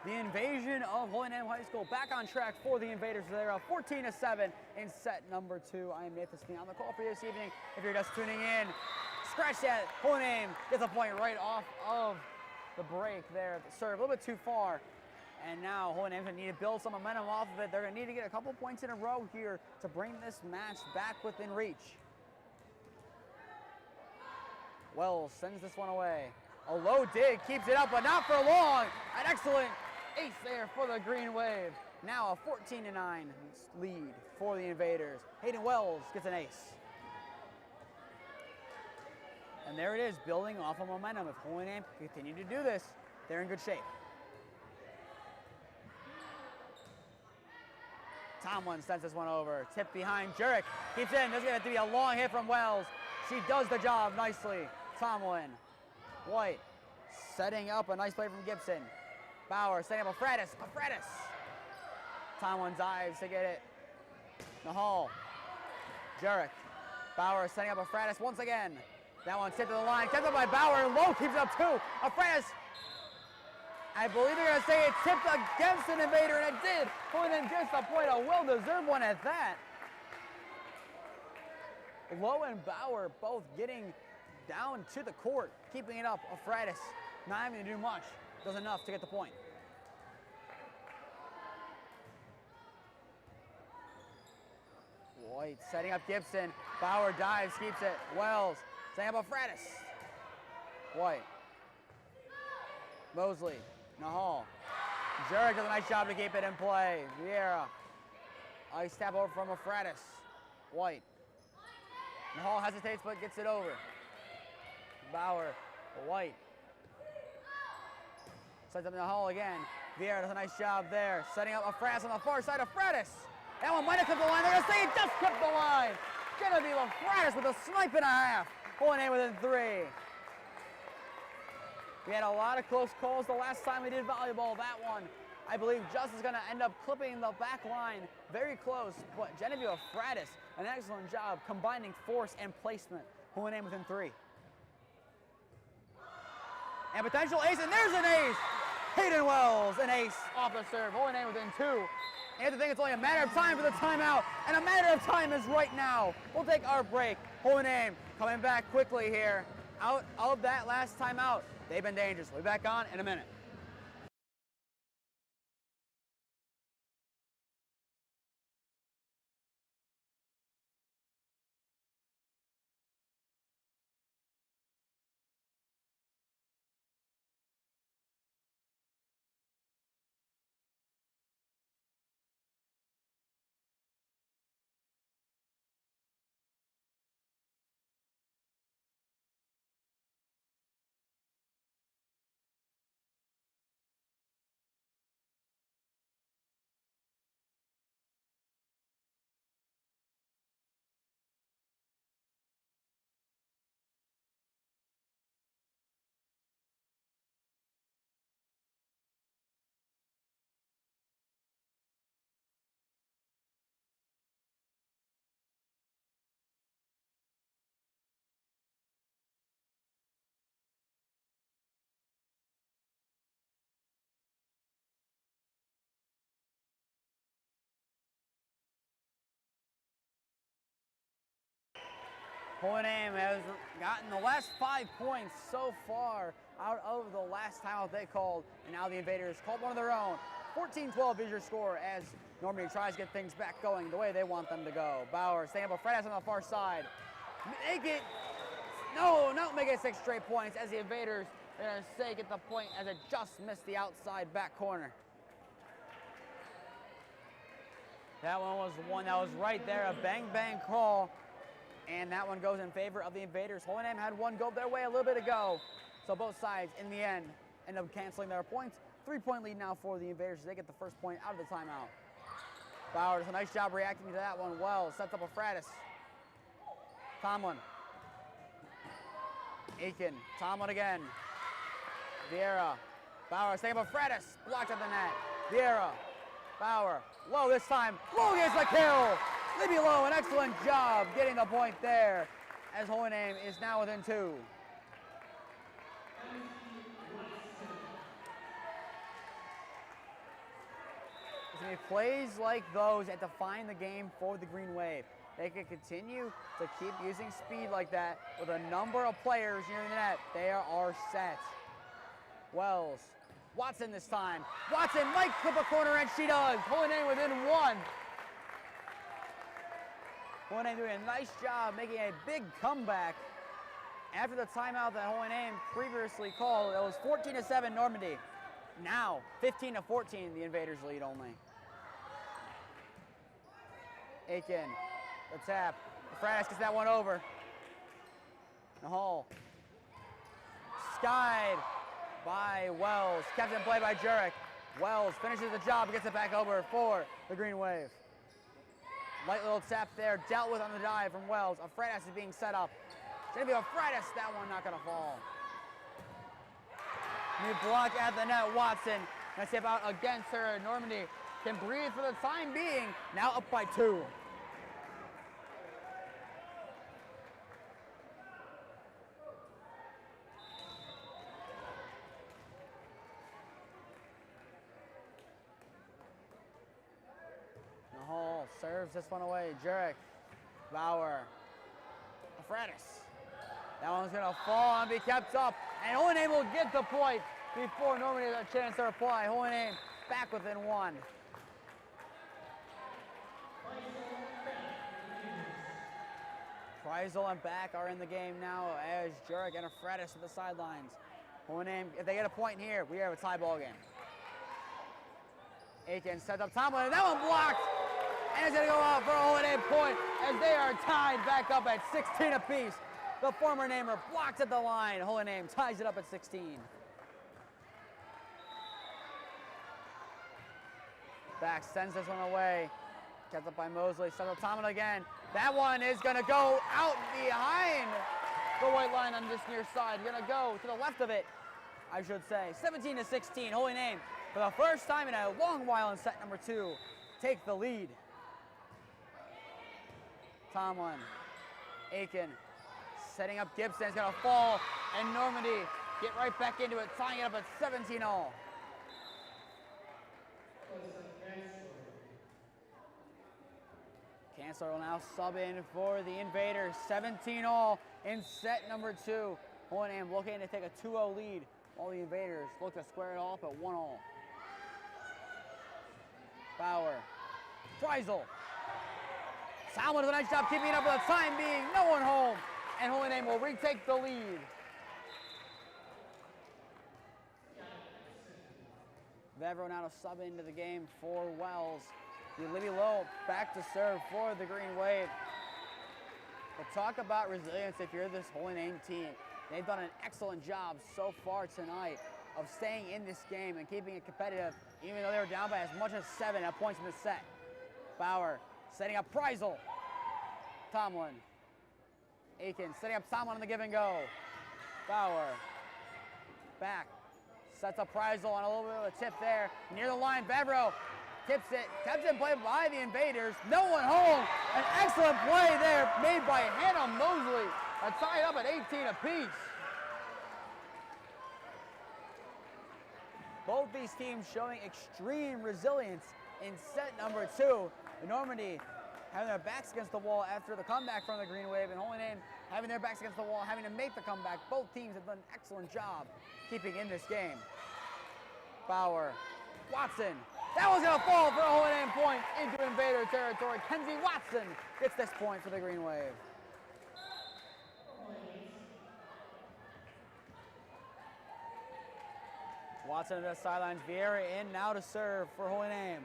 The invasion of Hohenheim High School back on track for the Invaders. They're up 14-7 in set number 2. I am Nathan Smee on the call for you this evening. If you're just tuning in, scratch that. Hohenheim gets a point right off of the break there. The serve a little bit too far. And now Hohenheim's going to need to build some momentum off of it. They're going to need to get a couple points in a row here to bring this match back within reach. Wells sends this one away. A low dig, keeps it up, but not for long. An excellent ace there for the Green Wave. Now a 14-9 lead for the Invaders. Hayden Wells gets an ace. And there it is, building off of momentum. If Hohenheim continue to do this, they're in good shape. Tomlin sends this one over. Tip behind, Jurek keeps in. This is going to be a long hit from Wells. She does the job nicely. Tomlin. White setting up a nice play from Gibson. Bauer setting up Afratis. Tomlin dives to get it. Nahal. Jurek. Bauer setting up Afratis once again. That one tipped to the line. Kept up by Bauer. And Lowe keeps it up too. Afratis. I believe they're going to say it tipped against an Invader, and it did. Hohenheim gets a point. A well-deserved one at that. Lowe and Bauer both getting down to the court, keeping it up. Afratis not having to do much. Does enough to get the point. White setting up Gibson. Bauer dives, keeps it. Wells setting up Afratis. White. Mosley. Nahal. Jurek does a nice job to keep it in play. Vieira. Ice tap over from Afratis. White. Nahal hesitates but gets it over. Bauer. White. Sets up in the hall again. Vieira does a nice job there. Setting up Afratis on the far side of Afratis. That one might have clipped the line. They're going to say it just clipped the line. Genevieve Afratis with a snipe and a half. Hohenheim within 3. We had a lot of close calls the last time we did volleyball. That one, I believe, just is going to end up clipping the back line. Very close, but Genevieve Afratis, an excellent job combining force and placement. Hohenheim within 3. And potential ace, and there's an ace! Hayden Wells, an ace off the serve. Hohenheim within 2. And the thing, it's only a matter of time for the timeout, and a matter of time is right now. We'll take our break. Holy Name coming back quickly here. Out of that last timeout, they've been dangerous. We'll be back on in a minute. Holy Name has gotten the last 5 points so far out of the last timeout they called, and now the Invaders called one of their own. 14-12 is your score as Normandy tries to get things back going the way they want them to go. Bauer staying up a Fred on the far side. Make it, no, not make it 6 straight points as the Invaders are going to say get the point as it just missed the outside back corner. That one was one that was right there, a bang-bang call. And that one goes in favor of the Invaders. Holy Name had one go their way a little bit ago. So both sides, in the end, end up canceling their points. 3-point lead now for the Invaders as they get the first point out of the timeout. Bauer does a nice job reacting to that one well. Sets up a Fratis. Tomlin. Aiken. Tomlin again. Vieira. Bauer staying up a Fratis. Blocked at the net. Vieira. Bauer. Low this time. Low gets the kill. Libby Lowe, an excellent job getting the point there as Holy Name is now within 2. It's going to be plays like those that define the game for the Green Wave. They can continue to keep using speed like that with a number of players near the net. They are set. Wells. Watson this time. Watson might clip a corner, and she does. Holy Name within 1. Holy Name doing a nice job making a big comeback after the timeout that Holy Name previously called. It was 14-7 Normandy. Now 15-14 the Invaders lead only. Aiken, the tap. Fratis gets that one over. Nahal. Skied by Wells. Kept in play by Jurek. Wells finishes the job, gets it back over for the Green Wave. Light little tap there, dealt with on the dive from Wells. A Fratis is being set up. It's gonna be a Fratis, that one not gonna fall. New block at the net, Watson. Gonna step out against her. Normandy can breathe for the time being. Now up by 2. Nahal serves this one away. Jurek, Bauer, Fratis. That one's gonna fall and be kept up. And Holy Name will get the point before Normandy has a chance to reply. Holy Name back within 1. Kreisel and Back are in the game now as Jurek and Fratis at the sidelines. Holy Name, if they get a point here, we have a tie ball game. Aiken sets up Tomlin, and that one blocked. And it's gonna go out for a Holy Name point as they are tied back up at 16 apiece. The former Namer blocks at the line. Holy Name ties it up at 16. Back sends this one away. Kept up by Mosley. Sets up Tomlin again. That one is going to go out behind the white line on this near side. Going to go to the left of it, I should say. 17-16. Holy Name, for the first time in a long while in set number 2, take the lead. Tomlin. Aiken. Setting up Gibson, it's gonna fall, and Normandy get right back into it, tying it up at 17-all. Chancellor will now sub in for the Invaders. 17-all in set number 2. Hohenheim looking to take a 2-0 lead, while the Invaders look to square it off at 1-all. Bauer, Freisel. Salmon does a nice job keeping it up for the time being. No one home, and Hohenheim will retake the lead. Vavro now to sub into the game for Wells. Libby Lowe back to serve for the Green Wave. But talk about resilience if you're this Hohenheim team. They've done an excellent job so far tonight of staying in this game and keeping it competitive, even though they were down by as much as 7 at points in the set. Bauer setting up Preisel. Tomlin. Aiken setting up Tomlin on the give and go. Bauer. Back. Sets up Preisel on a little bit of a tip there. Near the line, Vavro tips it. Kept in play by the Invaders. No one home. An excellent play there made by Hannah Mosley. Tied up at 18 apiece. Both these teams showing extreme resilience in set number 2. Normandy having their backs against the wall after the comeback from the Green Wave, and Hohenheim having their backs against the wall, having to make the comeback. Both teams have done an excellent job keeping in this game. Bauer, Watson. That was going to fall for a Hohenheim point into Invader territory. Kenzie Watson gets this point for the Green Wave. Watson to the sidelines. Vieira in now to serve for Hohenheim.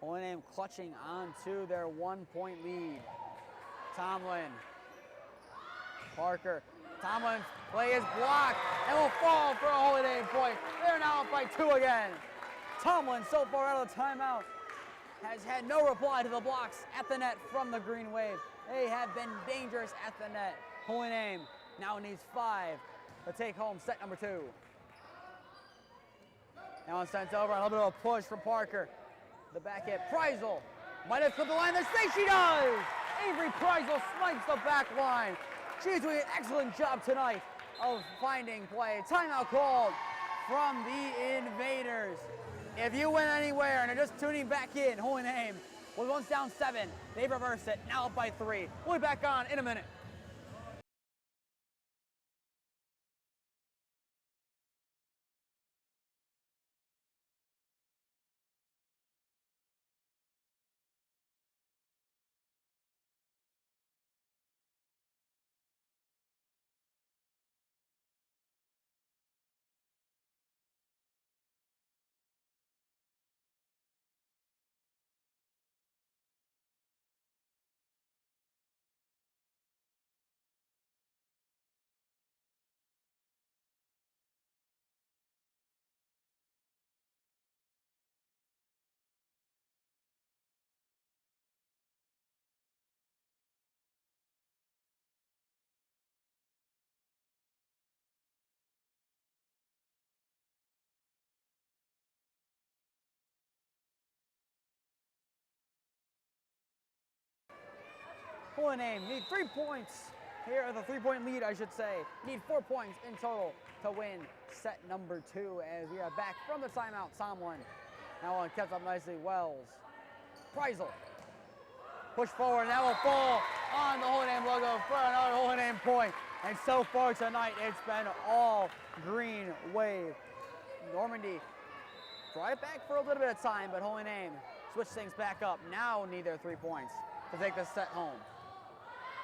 Hohenheim clutching onto their 1-point lead. Tomlin. Parker. Tomlin's play is blocked and will fall for a Hohenheim point. They're now up by 2 again. Tomlin, so far out of the timeout, has had no reply to the blocks at the net from the Green Wave. They have been dangerous at the net. Hohenheim now needs 5 to take home set number 2. Now it's sent over, a little bit of a push from Parker. The back hit, Preisel might have clipped the line. There, say she does! Avery Preisel snipes the back line. She's doing an excellent job tonight of finding play. Timeout called from the Invaders. If you went anywhere and are just tuning back in, Hohenheim was once down 7. They reversed it, now up by 3. We'll be back on in a minute. Hohenheim need 3 points here, the 3-point lead, I should say. Need 4 points in total to win set number 2 as we are back from the timeout. Tomlin now one kept up nicely. Wells. Preisel. Push forward, that will fall on the Hohenheim logo for another Hohenheim point. And so far tonight, it's been all Green Wave. Normandy brought it back for a little bit of time, but Hohenheim switched things back up. Now need their 3 points to take this set home.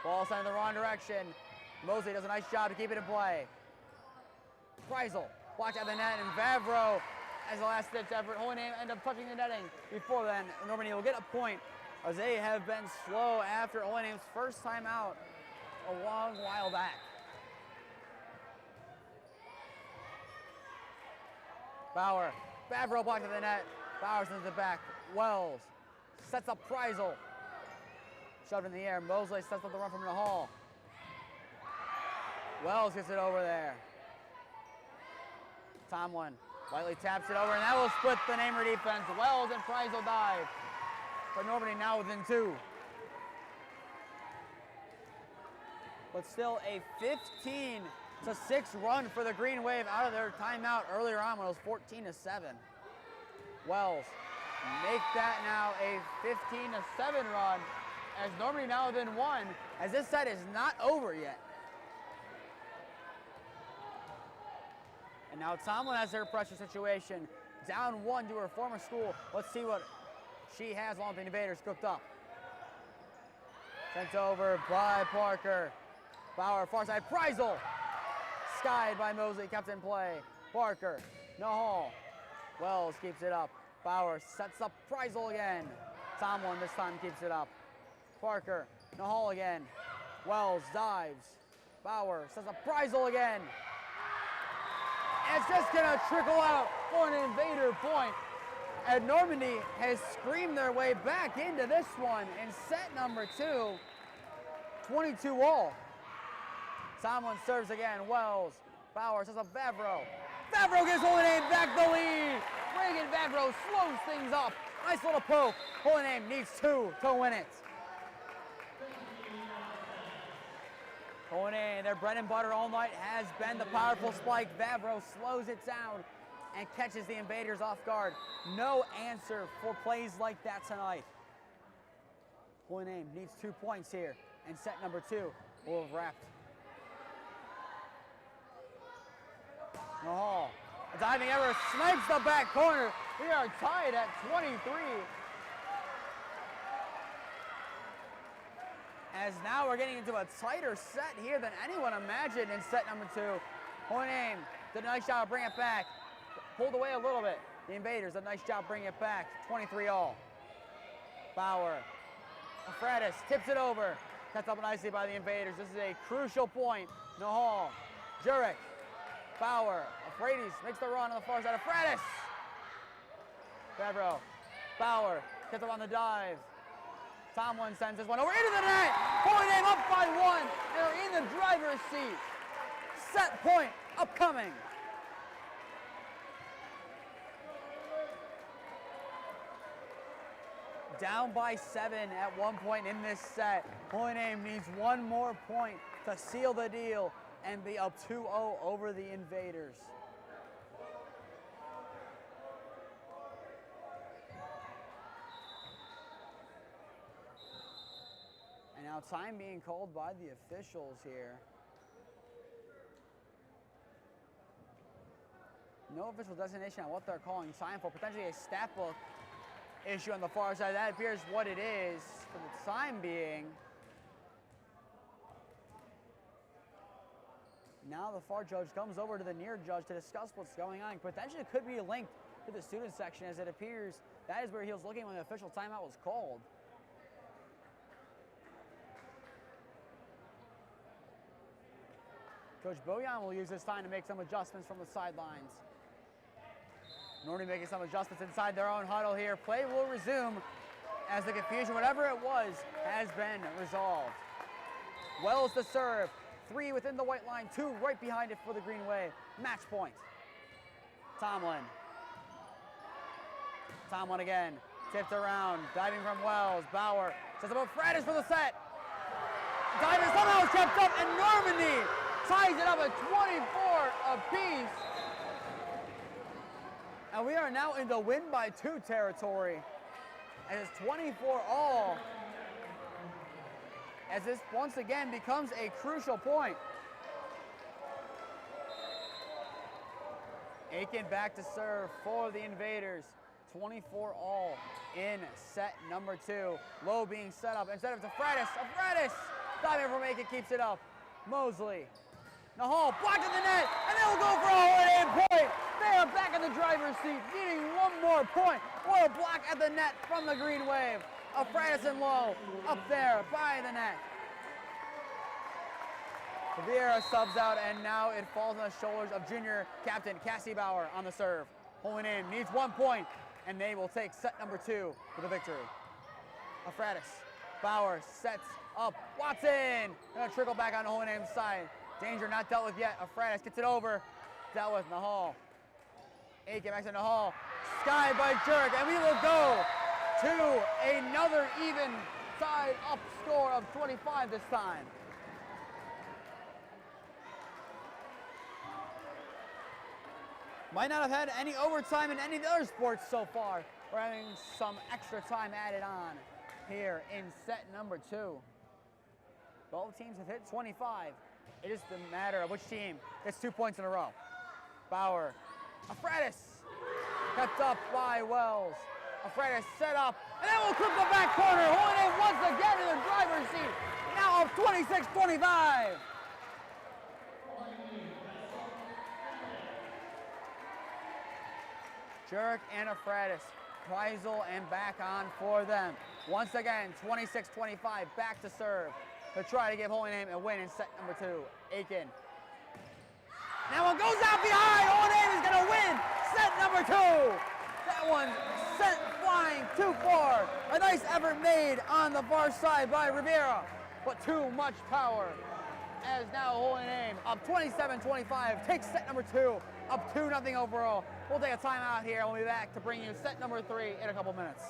Ball sent in the wrong direction. Mosley does a nice job to keep it in play. Preisel blocked at the net, and Vavro as a last-ditch effort. Hohenheim end up touching the netting. Before then, Normandy will get a point as they have been slow after Hohenheim's first time out a long while back. Bauer, Vavro blocked at the net. Bauer sends it back. Wells sets up Preisel. Shoved in the air. Mosley sets up the run from the hall. Wells gets it over there. Tomlin lightly taps it over, and that will split the Namer defense. Wells and Preisel dive. But Normandy now within 2. But still a 15-6 run for the Green Wave out of their timeout earlier on when it was 14-7. Wells make that now a 15-7 run, as Normandy now within one, as this set is not over yet. And now Tomlin has her pressure situation. Down one to her former school. Let's see what she has along with the Invaders cooked up. Sent over by Parker. Bauer, far side, Preisel. Skied by Mosley, kept in play. Parker, Nahal. Wells keeps it up. Bauer sets up Preisel again. Tomlin this time keeps it up. Parker, Nahal again. Wells dives. Bauer sets up Preisel again. And it's just gonna trickle out for an Invader point. And Normandy has screamed their way back into this one in set number 2, 22 all. Tomlin serves again, Wells. Bauer sets up Vavro. Vavro gives Holy Name back the lead. Reagan Vavro slows things up. Nice little poke. Holy Name needs 2 to win it. Holy Name, their bread and butter all night has been the powerful spike. Vavro slows it down and catches the Invaders off guard. No answer for plays like that tonight. Holy Name needs 2 points here, and set number 2 will have wrapped. Nahal, a diving error, snipes the back corner. We are tied at 23. As now we're getting into a tighter set here than anyone imagined in set number 2. Holy Name did a nice job bringing it back. Pulled away a little bit. The Invaders did a nice job bringing it back. 23 all. Bauer. Afradis tips it over. Cuts up nicely by the Invaders. This is a crucial point. Nahal. Jurek. Bauer. Afradis makes the run on the far side. Afradis. Vavro. Bauer. Gets up on the dive. Tomlin sends this one over into the net. Holy Name up by 1. And are in the driver's seat. Set point upcoming. Down by 7 at one point in this set. Holy Name needs 1 more point to seal the deal and be up 2-0 over the Invaders. And now time being called by the officials here. No official designation on what they're calling time for. Potentially a stat book issue on the far side. That appears what it is for the time being. Now the far judge comes over to the near judge to discuss what's going on. Potentially could be linked to the student section, as it appears that is where he was looking when the official timeout was called. Coach Bojan will use this time to make some adjustments from the sidelines. Normandy making some adjustments inside their own huddle here. Play will resume as the confusion, whatever it was, has been resolved. Wells to serve. 3 within the white line, 2 right behind it for the Green Wave. Match point. Tomlin. Tomlin again. Tipped around. Diving from Wells. Bauer sets up Fradis for the set. Diving somehow kept up, and Normandy ties it up at 24 apiece. And we are now in the win by 2 territory. And it's 24 all. As this once again becomes a crucial point. Aiken back to serve for the Invaders. 24 all in set number 2. Low being set up. Instead of Afradis. Afradis! Diving from Aiken keeps it up. Mosley. Nahal blocked in the net, and they'll go for a Holy Name point. They are back in the driver's seat, needing 1 more point. What a block at the net from the Green Wave. Afradis and Low up there by the net. Vieira subs out, and now it falls on the shoulders of junior captain Cassie Bauer on the serve. Holy Name needs 1 point, and they will take set number 2 for the victory. Afradis. Bauer sets up Watson. Gonna trickle back on Holy Name's side. Danger not dealt with yet. Afradis gets it over. Dealt with Nahal. Aiken back to Nahal. Skied by Jurek, and we will go to another even side up score of 25 this time. Might not have had any overtime in any of the other sports so far, We're having some extra time added on here in set number 2. Both teams have hit 25. It is the matter of which team gets 2 points in a row. Bauer, Afredis, kept up by Wells. Afredis set up, and then will clip the back corner. Holding it once again in the driver's seat. Now up 26-25. Jurek and Afredis. Kreisel and back on for them. Once again, 26-25, back to serve to try to give Holy Name a win in set number 2. Aiken. That one goes out behind. Holy Name is going to win set number 2. That one sent flying too far. A nice effort made on the far side by Rivera, but too much power. As now Holy Name up 27-25 takes set number 2, up 2-0 overall. We'll take a timeout here. We'll be back to bring you set number 3 in a couple minutes.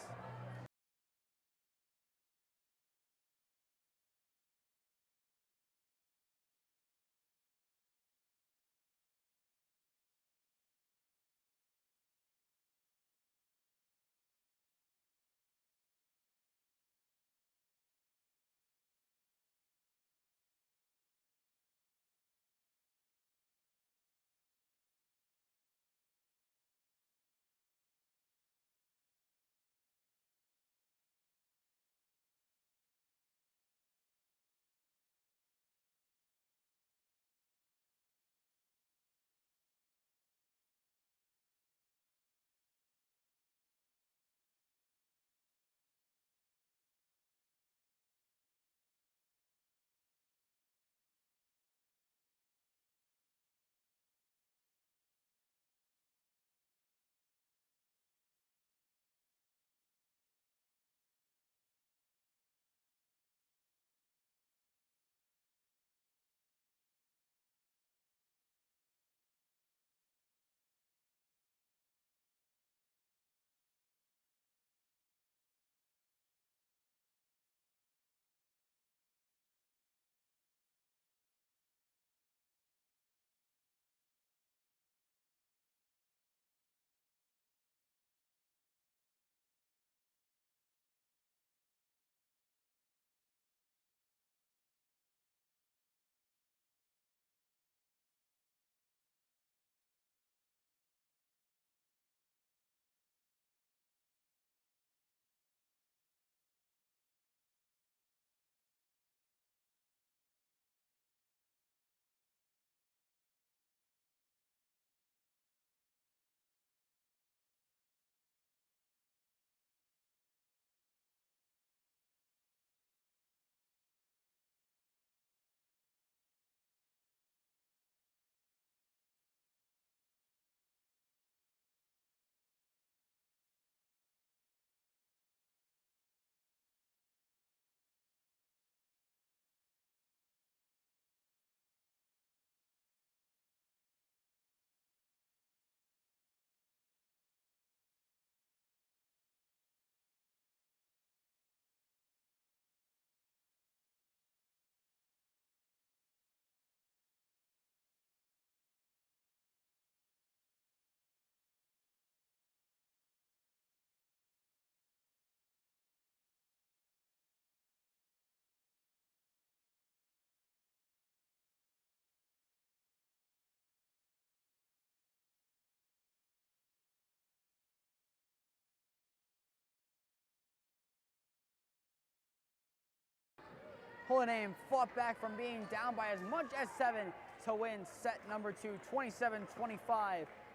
Holy Name fought back from being down by as much as 7 to win set number 2, 27-25.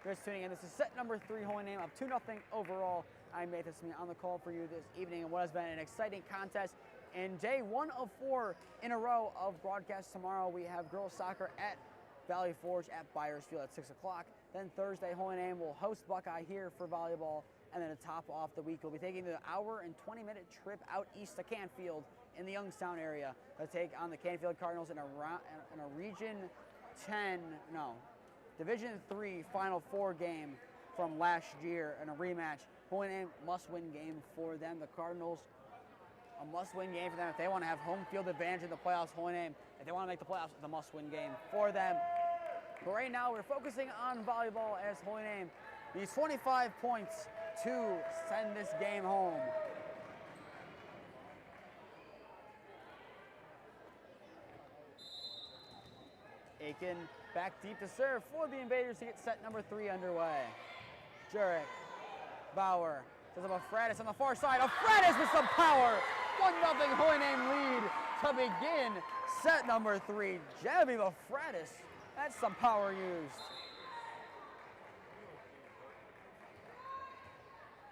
You're just tuning in. This is set number 3, Holy Name up 2-0 overall. I'm Nathan Smee on the call for you this evening in what has been an exciting contest. In day 1 of 4 in a row of broadcasts tomorrow, we have girls soccer at Valley Forge at Byers Field at 6 o'clock. Then Thursday, Holy Name will host Buckeye here for volleyball. And then to top off the week, we'll be taking the hour and 20-minute trip out east to Canfield in the Youngstown area to take on the Canfield Cardinals in a Division 3 Final Four game from last year in a rematch. Holy Name must-win game for them. The Cardinals, a must-win game for them. If they want to have home field advantage in the playoffs, Holy Name, if they want to make the playoffs, it's a must-win game for them. But right now, we're focusing on volleyball as Holy Name needs 25 points to send this game home. Aiken back deep to serve for the Invaders to get set number 3 underway. Jurek, Bauer, sets up Afradis on the far side. Afradis with some power. 1-0 Holy Name lead to begin set number 3. Genevieve Afradis, that's some power used.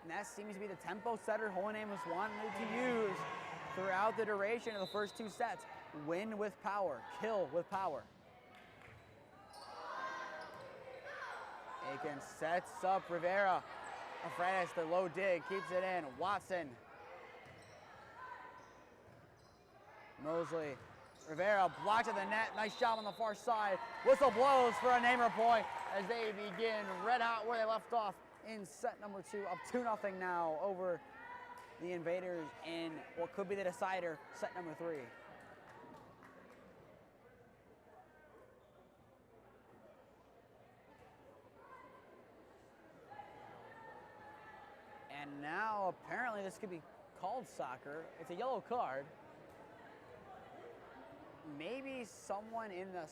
And that seems to be the tempo setter Holy Name was wanting to use throughout the duration of the first 2 sets. Win with power, kill with power. Aiken sets up Rivera. Afradis, the low dig, keeps it in. Watson. Mosley. Rivera blocked at the net. Nice job on the far side. Whistle blows for a Namer point as they begin red hot where they left off in set number 2. Up 2-0 now over the Invaders in what could be the decider, set number 3. And now, apparently, this could be called soccer. It's a yellow card. Maybe someone in the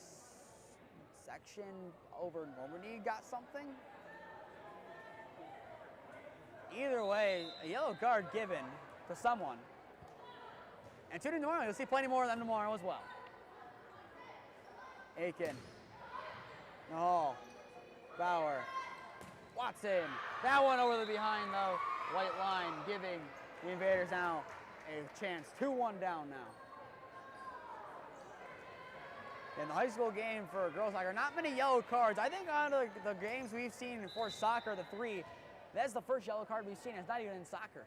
section over Normandy got something? Either way, a yellow card given to someone. And tune in tomorrow. You'll see plenty more of them tomorrow as well. Aiken. Oh, Bauer. Watson. That one over the behind, though. White line giving the Invaders now a chance. 2-1 down now. In the high school game for girls soccer, not many yellow cards. I think on the games we've seen for soccer, the 3, that's the first yellow card we've seen. It's not even in soccer.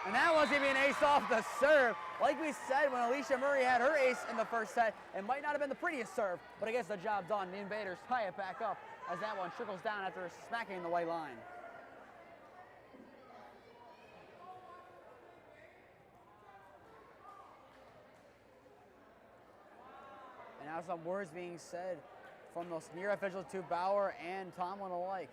And that was even an ace off the serve. Like we said, when Alicia Murray had her ace in the first set, it might not have been the prettiest serve, but it gets the job done. The Invaders tie it back up as that one trickles down after smacking the white line. And now some words being said from those near officials to Bauer and Tomlin alike.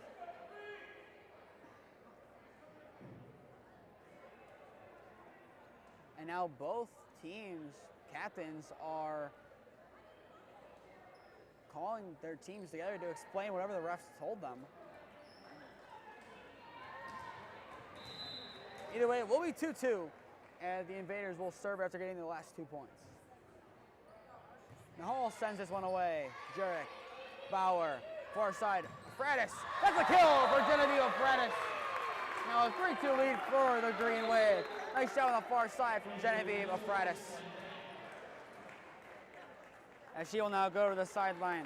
And now both teams' captains are calling their teams together to explain whatever the refs told them. Either way, it will be 2-2, and the Invaders will serve after getting the last 2 points. Nahal sends this one away. Jurek, Bauer, far side, Afradis. That's a kill for Genevieve Afradis. Now a 3-2 lead for the Green Wave. Nice shot on the far side from Genevieve Afradis. As she will now go to the sideline.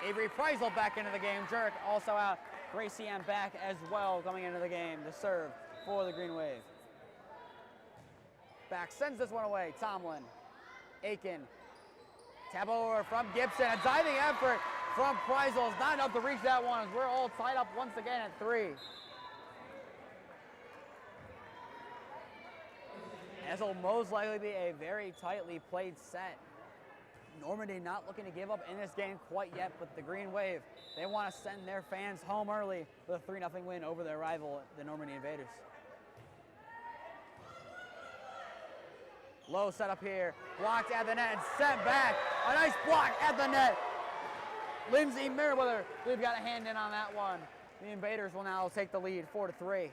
Avery Preisel back into the game. Jurek also out. Gracie Ann back as well coming into the game to serve for the Green Wave. Back sends this one away. Tomlin, Aiken. Tap over from Gibson. A diving effort from Preisel. It's not enough to reach that one as we're all tied up once again at 3. This will most likely be a very tightly played set. Normandy not looking to give up in this game quite yet, but the Green Wave, they want to send their fans home early with a 3-0 win over their rival, the Normandy Invaders. Low setup here, blocked at the net and sent back. A nice block at the net. Lindsay Merriweather, we've got a hand in on that one. The Invaders will now take the lead, 4-3.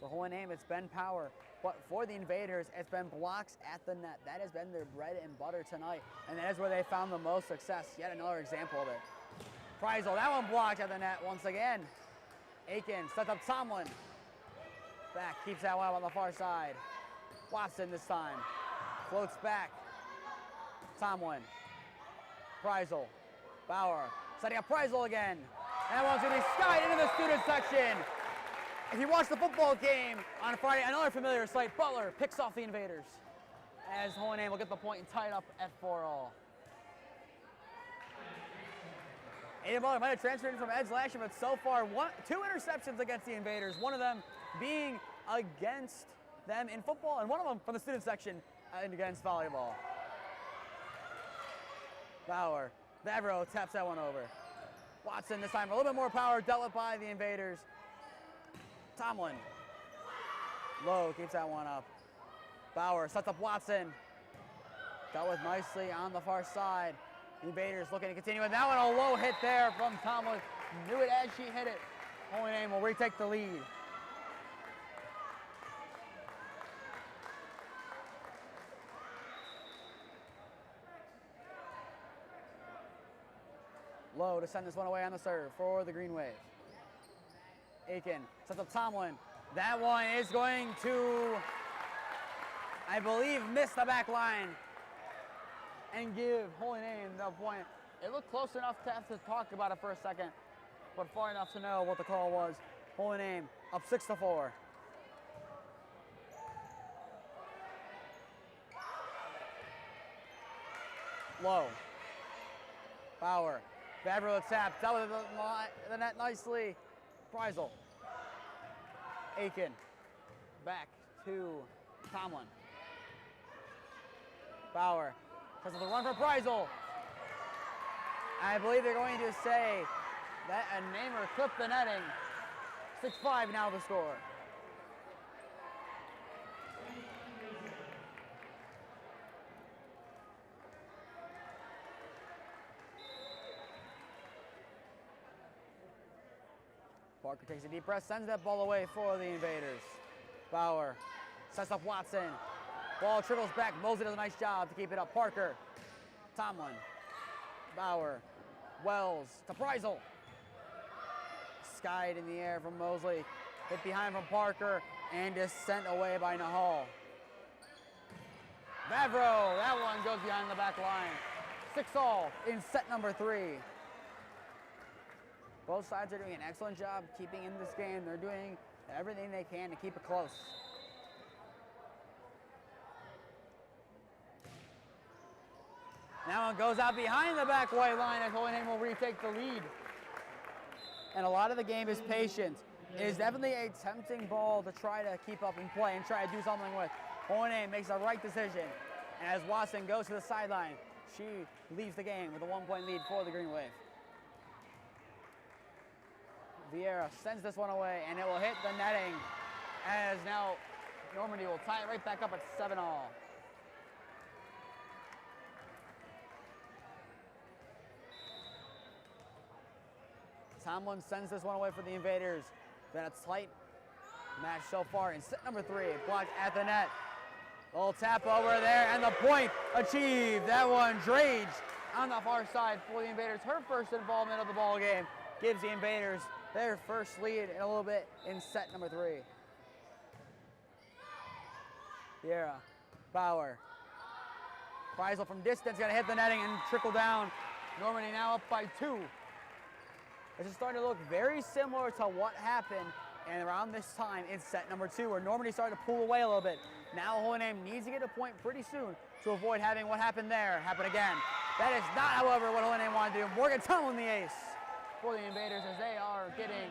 For Holy Name, it's been power, but for the Invaders, it's been blocks at the net. That has been their bread and butter tonight, and that is where they found the most success. Yet another example of it. Preisel, that one blocked at the net once again. Aiken sets up Tomlin. Back, keeps that one up on the far side. Watson this time. Floats back. Tomlin. Preisel. Bauer. Setting up Preisel again. And that one's going to be skied into the student section. If you watch the football game on Friday, another familiar sight, Butler picks off the Invaders. As Holy Name will get the point and tie it up at 4-all. Aiden Butler might have transferred in from Ed's last year, but so far, 2 interceptions against the Invaders. One of them being against them in football, and one of them from the student section and against volleyball. Bauer Vavro taps that one over. Watson this time, a little bit more power, dealt with by the Invaders. Tomlin. Low keeps that one up. Bauer sets up Watson. Dealt with nicely on the far side. Invaders looking to continue with that one. A low hit there from Tomlin. Knew it as she hit it. Holy Name will retake the lead. Low to send this one away on the serve for the Green Wave. Aiken sets up Tomlin. That one is going to, I believe, miss the back line and give Holy Name the point. It looked close enough to have to talk about it for a second, but far enough to know what the call was. Holy Name up 6-4. Low. Bauer. Vavro tap. Dealt with the net nicely. Preisel. Aiken. Back to Tomlin. Bauer. Does the run for Preisel. I believe they're going to say that a namer clipped the netting. 6-5 now the score. Parker takes a deep breath, sends that ball away for the Invaders. Bauer sets up Watson. Ball trickles back. Mosley does a nice job to keep it up. Parker. Tomlin. Bauer. Wells to Preisel. Skied in the air from Mosley. Hit behind from Parker and is sent away by Nahal. Vavro. That one goes behind the back line. 6-all in set number 3. Both sides are doing an excellent job keeping in this game. They're doing everything they can to keep it close. Now it goes out behind the back white line as Holy Name will retake the lead. And a lot of the game is patience. It is definitely a tempting ball to try to keep up and play and try to do something with. Holy Name makes the right decision. And as Watson goes to the sideline, she leaves the game with a 1-point lead for the Green Wave. Vieira sends this one away, and it will hit the netting, as now Normandy will tie it right back up at 7-all. Tomlin sends this one away for the Invaders. Been a tight match so far in set number 3. Blocked at the net. Little tap over there, and the point achieved. That one, Drage on the far side for the Invaders. Her first involvement of the ball game gives the Invaders their first lead in a little bit in set number 3. Vieira, Bauer. Preisel from distance, gonna hit the netting and trickle down. Normandy now up by 2. This is starting to look very similar to what happened and around this time in set number 2, where Normandy started to pull away a little bit. Now Holy Name needs to get a point pretty soon to avoid having what happened there happen again. That is not, however, what Holy Name wanted to do. Morgan Tomlin the ace for the Invaders as they are getting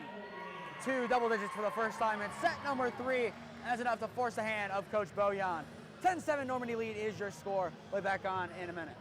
2 double digits for the first time in set number 3. And that's enough to force the hand of Coach Bojan. 10-7 Normandy lead is your score. We'll be back on in a minute.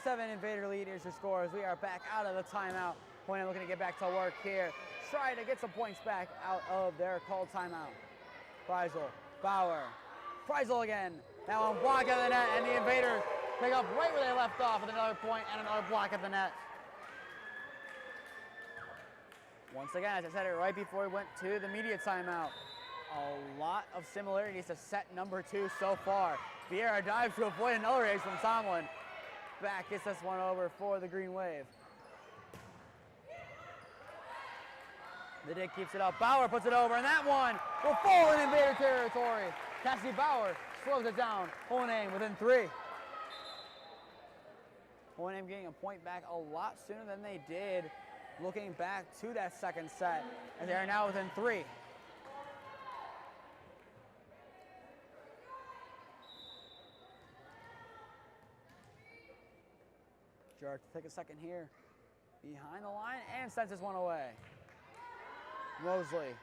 Seven Invader lead is your score as we are back out of the timeout. Holy Name looking to get back to work here. Try to get some points back out of their called timeout. Preisel, Bauer, Preisel again. Now on block at the net, and the Invaders pick up right where they left off with another point and another block at the net. Once again, as I said it right before we went to the media timeout, a lot of similarities to set number 2 so far. Vieira dives to avoid another ace from Tomlin. Back gets this one over for the Green Wave. The dig keeps it up. Bauer puts it over, and that one will fall in Invader territory. Cassie Bauer slows it down. Holy Name within 3. Holy Name getting a point back a lot sooner than they did looking back to that second set, and they are now within 3. Jerk to take a second here. Behind the line and sends this one away. Mosley.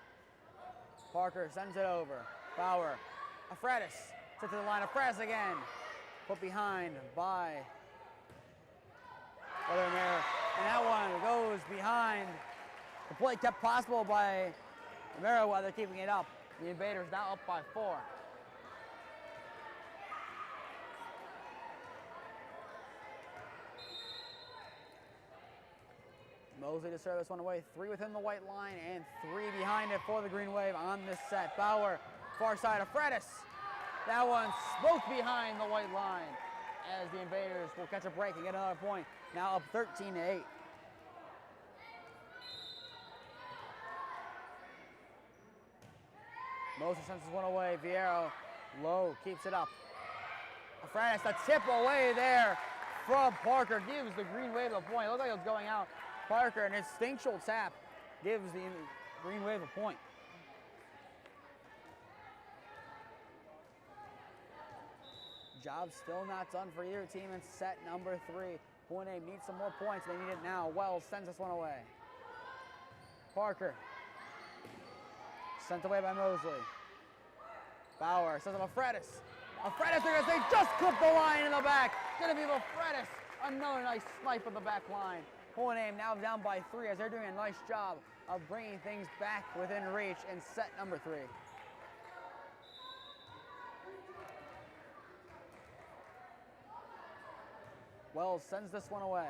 Parker sends it over. Bauer. Afredis. Sent to the line. Afredis again. Put behind by Weathermere. And that one goes behind. The play kept possible by Meriwether keeping it up. The Invaders now up by 4. Mosley to serve this one away. 3 within the white line and 3 behind it for the Green Wave on this set. Bauer, far side of Fredis. That one smoked behind the white line as the Invaders will catch a break and get another point. Now up 13-8. Mosley sends this one away. Vieira low keeps it up. Fredis, a tip away there from Parker gives the Green Wave a point. It looked like it was going out. Parker, an instinctual tap, gives the Green Wave a point. Job still not done for either team in set number 3. Holy Name needs some more points. They need it now. Wells sends this one away. Parker. Sent away by Mosley. Bauer sends it to Fredis. Fredis, they're going to say, just clip the line in the back. Going to be Fredis. Another nice snipe of the back line. Holy Name now down by 3 as they're doing a nice job of bringing things back within reach in set number 3. Wells sends this one away.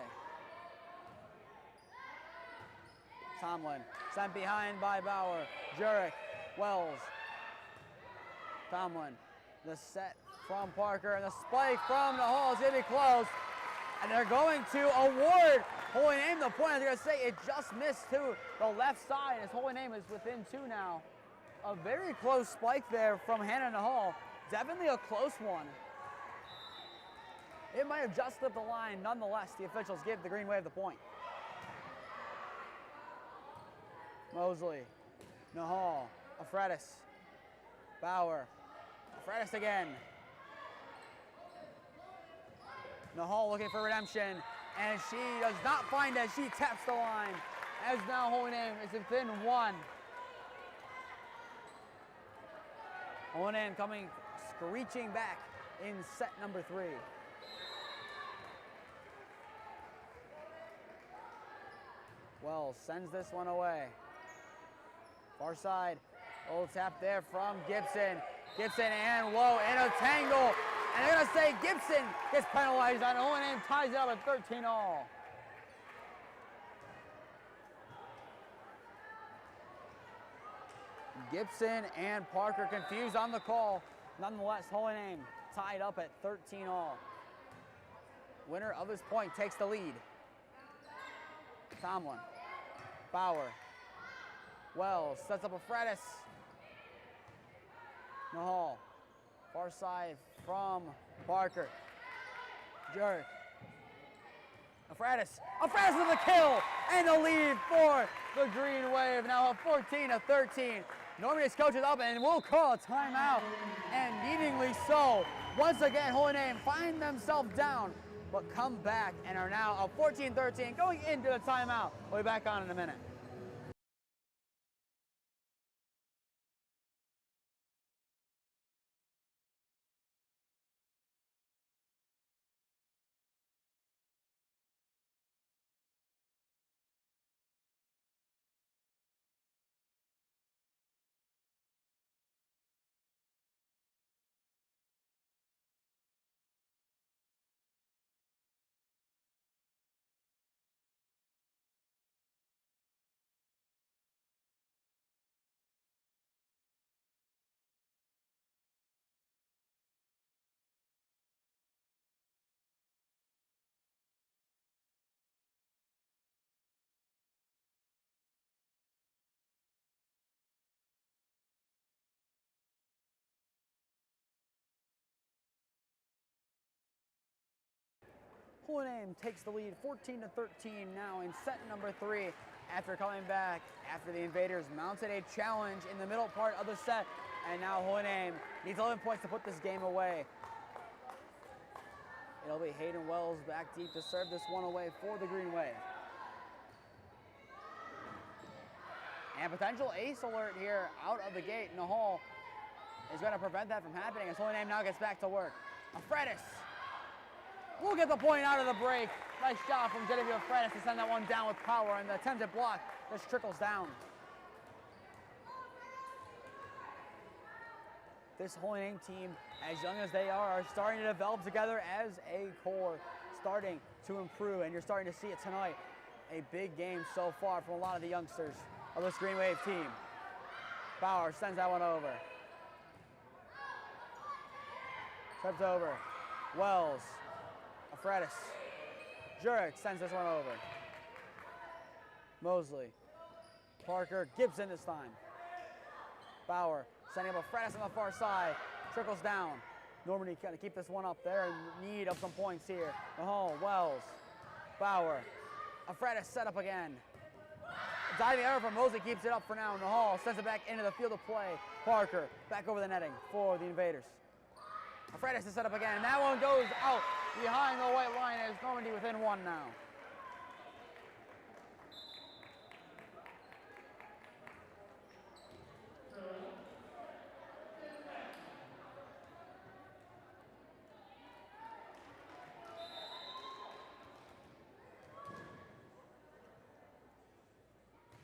Tomlin sent behind by Bauer. Jurek, Wells, Tomlin. The set from Parker and the spike from the Hall is going to be close. And they're going to award Holy Name the point. They're going to say it just missed to the left side as Holy Name is within 2 now. A very close spike there from Hannah Nahal. Definitely a close one. It might have just slipped the line. Nonetheless, the officials give the Green Wave the point. Mosley, Nahal, Afredis, Bauer, Afredis again. Nahal looking for redemption, and she does not find it. She taps the line, as now Holy Name is within 1. Holy Name coming screeching back in set number 3. Wells sends this one away. Far side, old tap there from Gibson. Gibson and Lowe in a tangle. And they're going to say Gibson gets penalized on Holy Name, ties it up at 13-all. Gibson and Parker confused on the call. Nonetheless, Holy Name tied up at 13-all. Winner of this point takes the lead. Tomlin, Bauer, Wells sets up a Fredis. Nahal, far side from Parker. Jerk. Afredis with the kill and the lead for the Green Wave. Now up 14-13. Normandy's coach is up and will call a timeout, and needingly so. Once again, Holy Name find themselves down, but come back and are now up 14-13 going into the timeout. We'll be back on in a minute. Holy Name takes the lead 14-13 now in set number 3 after coming back after the Invaders mounted a challenge in the middle part of the set. And now Holy Name needs 11 points to put this game away. It'll be Hayden Wells back deep to serve this one away for the Green Wave. And potential ace alert here out of the gate. Nahal is going to prevent that from happening as Holy Name now gets back to work. Afredis will get the point out of the break. Nice job from Genevieve Afredis to send that one down with power, and the attempted block just trickles down. This Holy Name team, as young as they are starting to develop together as a core, starting to improve, and you're starting to see it tonight. A big game so far from a lot of the youngsters of this Green Wave team. Bauer sends that one over. Steps over. Wells. Afredis. Jurek sends this one over. Mosley. Parker. Gibson this time. Bauer sending up Afredis on the far side. Trickles down. Normandy kind of keep this one up there in need of some points here. Mahal. Wells. Bauer. Afredis set up again. Diving error from Mosley keeps it up for now. Nahal sends it back into the field of play. Parker back over the netting for the Invaders. Afredis is set up again, and that one goes out behind the white line as Normandy within one now.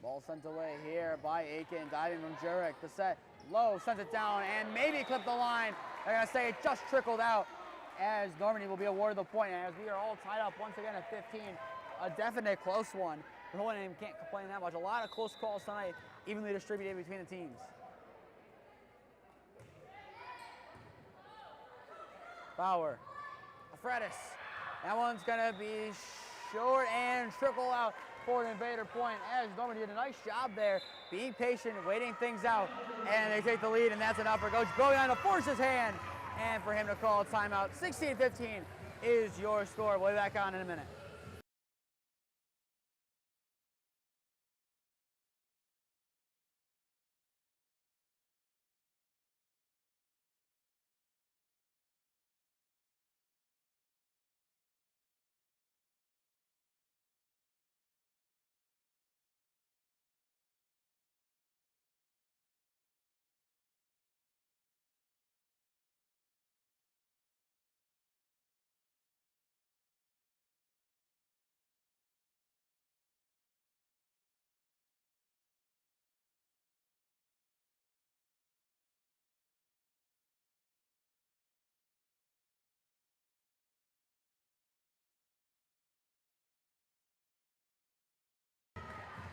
Ball sent away here by Aiken, diving from Jurek. The set low, sends it down, and maybe clipped the line. They're going to say it just trickled out as Normandy will be awarded the point. As we are all tied up once again at 15. A definite close one. The Holy Name can't complain that much. A lot of close calls tonight, evenly distributed between the teams. Bauer. Afredis. That one's going to be short and trickle out for an Invader point as Normandy did a nice job there, being patient, waiting things out, and they take the lead, and that's enough for Coach Bojan to force his hand and for him to call a timeout. 16-15 is your score. We'll be back on in a minute.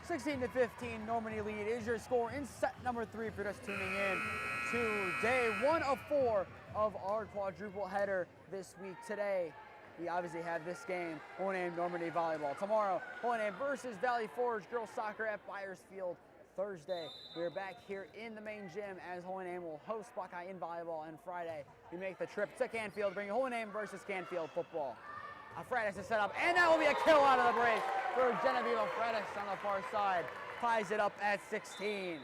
(16-15), Normandy lead is your score in set number 3 for just tuning in to day 1 of 4 of our quadruple header this week. Today, we obviously have this game, Holy Name Normandy Volleyball. Tomorrow, Holy Name versus Valley Forge Girls Soccer at Byers Field. Thursday, we are back here in the main gym as Holy Name will host Buckeye in volleyball. And Friday, we make the trip to Canfield, bringing Holy Name versus Canfield football. Afredis is set up, and that will be a kill out of the break for Genevieve Afredis on the far side. Ties it up at 16.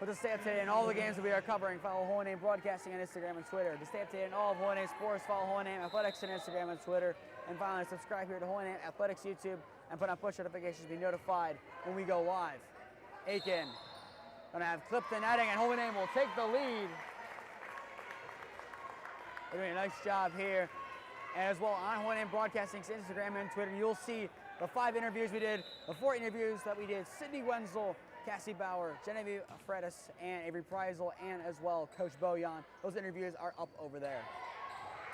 But to stay up to date in all the games that we are covering, follow Holy Name Broadcasting on Instagram and Twitter. To stay up to date in all of Holy Name sports, follow Holy Name Athletics on Instagram and Twitter. And finally, subscribe here to Holy Name Athletics YouTube and put on push notifications to be notified when we go live. Aiken gonna have clipped the netting, and Holy Name will take the lead. They're doing a nice job here. As well on Holy Name Broadcasting's Instagram and Twitter, you'll see the 5 interviews we did, the 4 interviews that we did. Sydney Wenzel, Cassie Bauer, Genevieve Afredis, and Avery Preisel, and as well Coach Bojan. Those interviews are up over there.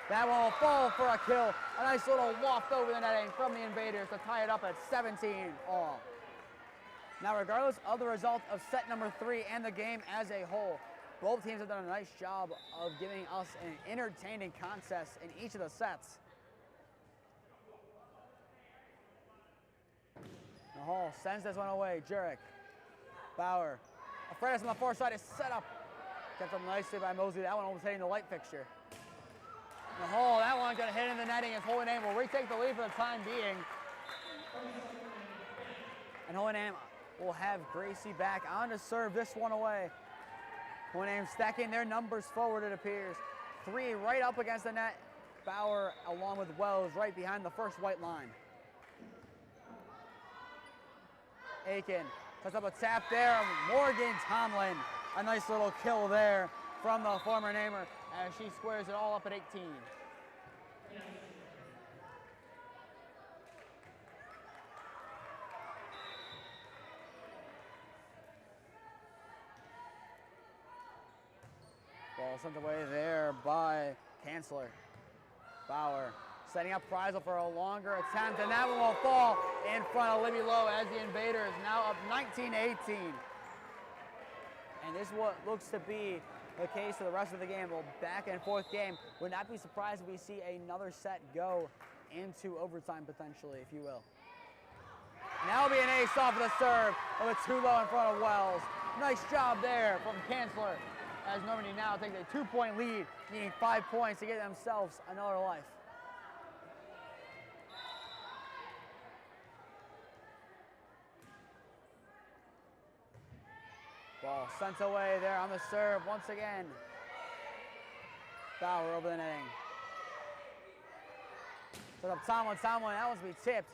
That one will fall for a kill. A nice little waft over the netting from the Invaders to tie it up at 17 all. Now, regardless of the result of set number 3 and the game as a whole, both teams have done a nice job of giving us an entertaining contest in each of the sets. Nahal sends this one away. Jurek. Bauer. Afredis on the far side is set up. Kept up nicely by Mosley. That one almost hitting the light fixture. Oh, that one's gonna hit in the netting as Holy Name will retake the lead for the time being. And Holy Name will have Gracie back on to serve this one away. Holy Name stacking their numbers forward, it appears. 3 right up against the net. Bauer along with Wells right behind the first white line. Aiken puts up a tap there. Morgan Tomlin, a nice little kill there from the former Namer as she squares it all up at 18. Ball sent away there by Chancellor. Bauer setting up Preisel for a longer attempt, and that one will fall in front of Libby Lowe as the Invaders now up 19-18. And this is what looks to be the case for the rest of the game. Well, back and forth game. Would not be surprised if we see another set go into overtime potentially, if you will. Now will be an ace off of the serve of a too low in front of Wells. Nice job there from Chancellor as Normandy now takes a 2-point lead, needing 5 points to get themselves another life. Ball sent away there on the serve once again. Bauer over the netting. Put up Tomlin, that one's to be tipped.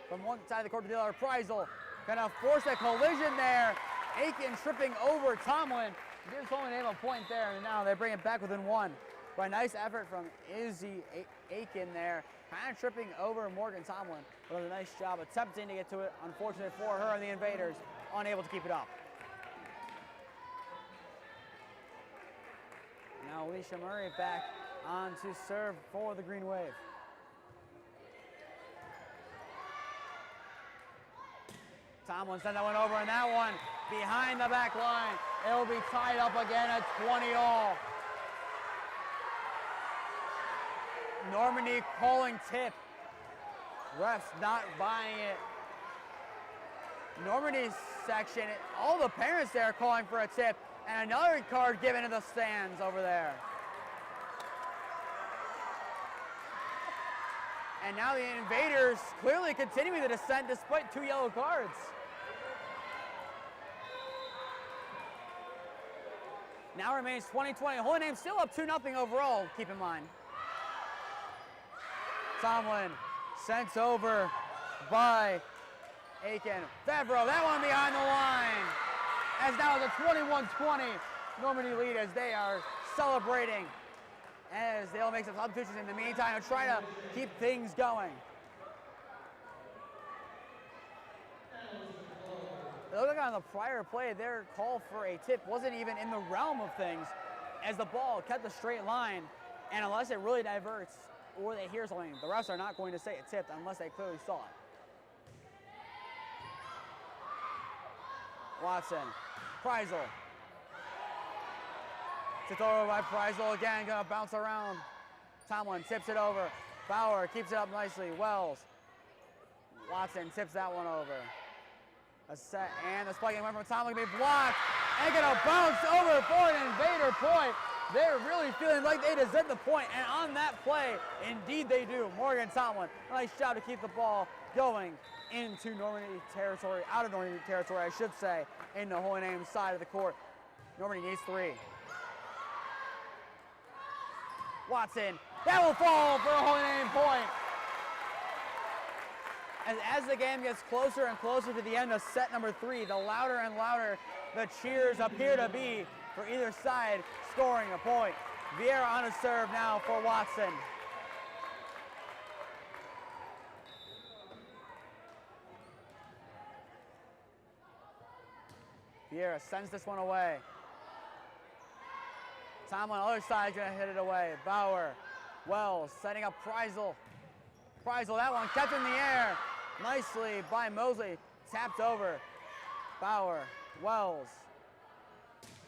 From one side of the court to the other, Preisel gonna force a collision there. Aiken tripping over Tomlin. Gives Holy Name a point there, and now they bring it back within 1. But a nice effort from Izzy Aiken there. Kind of tripping over Morgan Tomlin. But a nice job attempting to get to it. Unfortunate for her and the Invaders, unable to keep it up. Now Alicia Murray back on to serve for the Green Wave. Tomlin sent that one over, and that one behind the back line. It'll be tied up again at 20-all. Normandy calling tip. Refs not buying it. Normandy's section, all the parents there calling for a tip, and another card given to the stands over there. And now the Invaders clearly continuing the descent despite 2 yellow cards. Now remains 20-20. Holy Name still up 2-0 overall, keep in mind. Tomlin sent over by Aiken. Favreau, that one behind the line. As now it's a 21-20 Normandy lead as they are celebrating. As they'll make some substitutions in the meantime and try to keep things going. Look like on the prior play, their call for a tip wasn't even in the realm of things as the ball kept the straight line. And unless it really diverts or they hear something, the refs are not going to say it tipped unless they clearly saw it. Watson, Preisel. Tipped over by Preisel again, gonna bounce around. Tomlin tips it over. Bauer keeps it up nicely. Wells. Watson tips that one over. A set, and the spiking one from Tomlin can be blocked and gonna bounce over for an Invader point. They're really feeling like they deserve the point, and on that play, indeed they do. Morgan Tomlin, nice job to keep the ball going into Normandy territory, out of Normandy territory, I should say, in the Holy Name side of the court. Normandy needs 3. Watson, that will fall for a Holy Name point. As the game gets closer and closer to the end of set number 3, the louder and louder the cheers appear to be for either side scoring a point. Vieira on a serve now for Watson. Vieira sends this one away. Tomlin on the other side is going to hit it away. Bauer, Wells setting up Preisel. Preisel, that one kept in the air. Nicely by Mosley, tapped over. Bauer, Wells.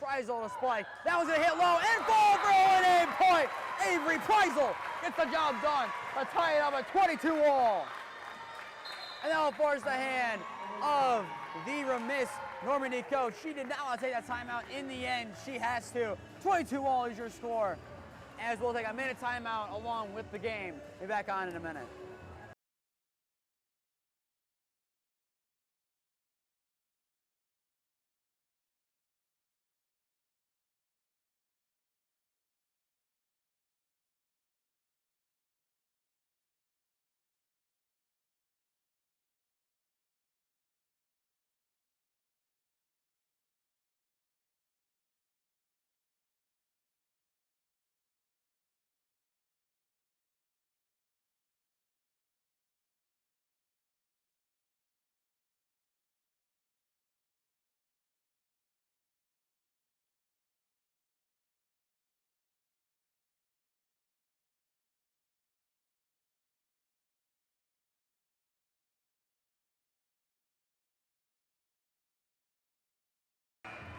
Preisel to spike. That was a hit low and fall for a Holy Name point. Avery Preisel gets the job done. A tie it up at 22-all. And that will force the hand of the remiss Normandy coach. She did not want to take that timeout. In the end, she has to. 22-all is your score. as we'll take a minute timeout along with the game. Be back on in a minute.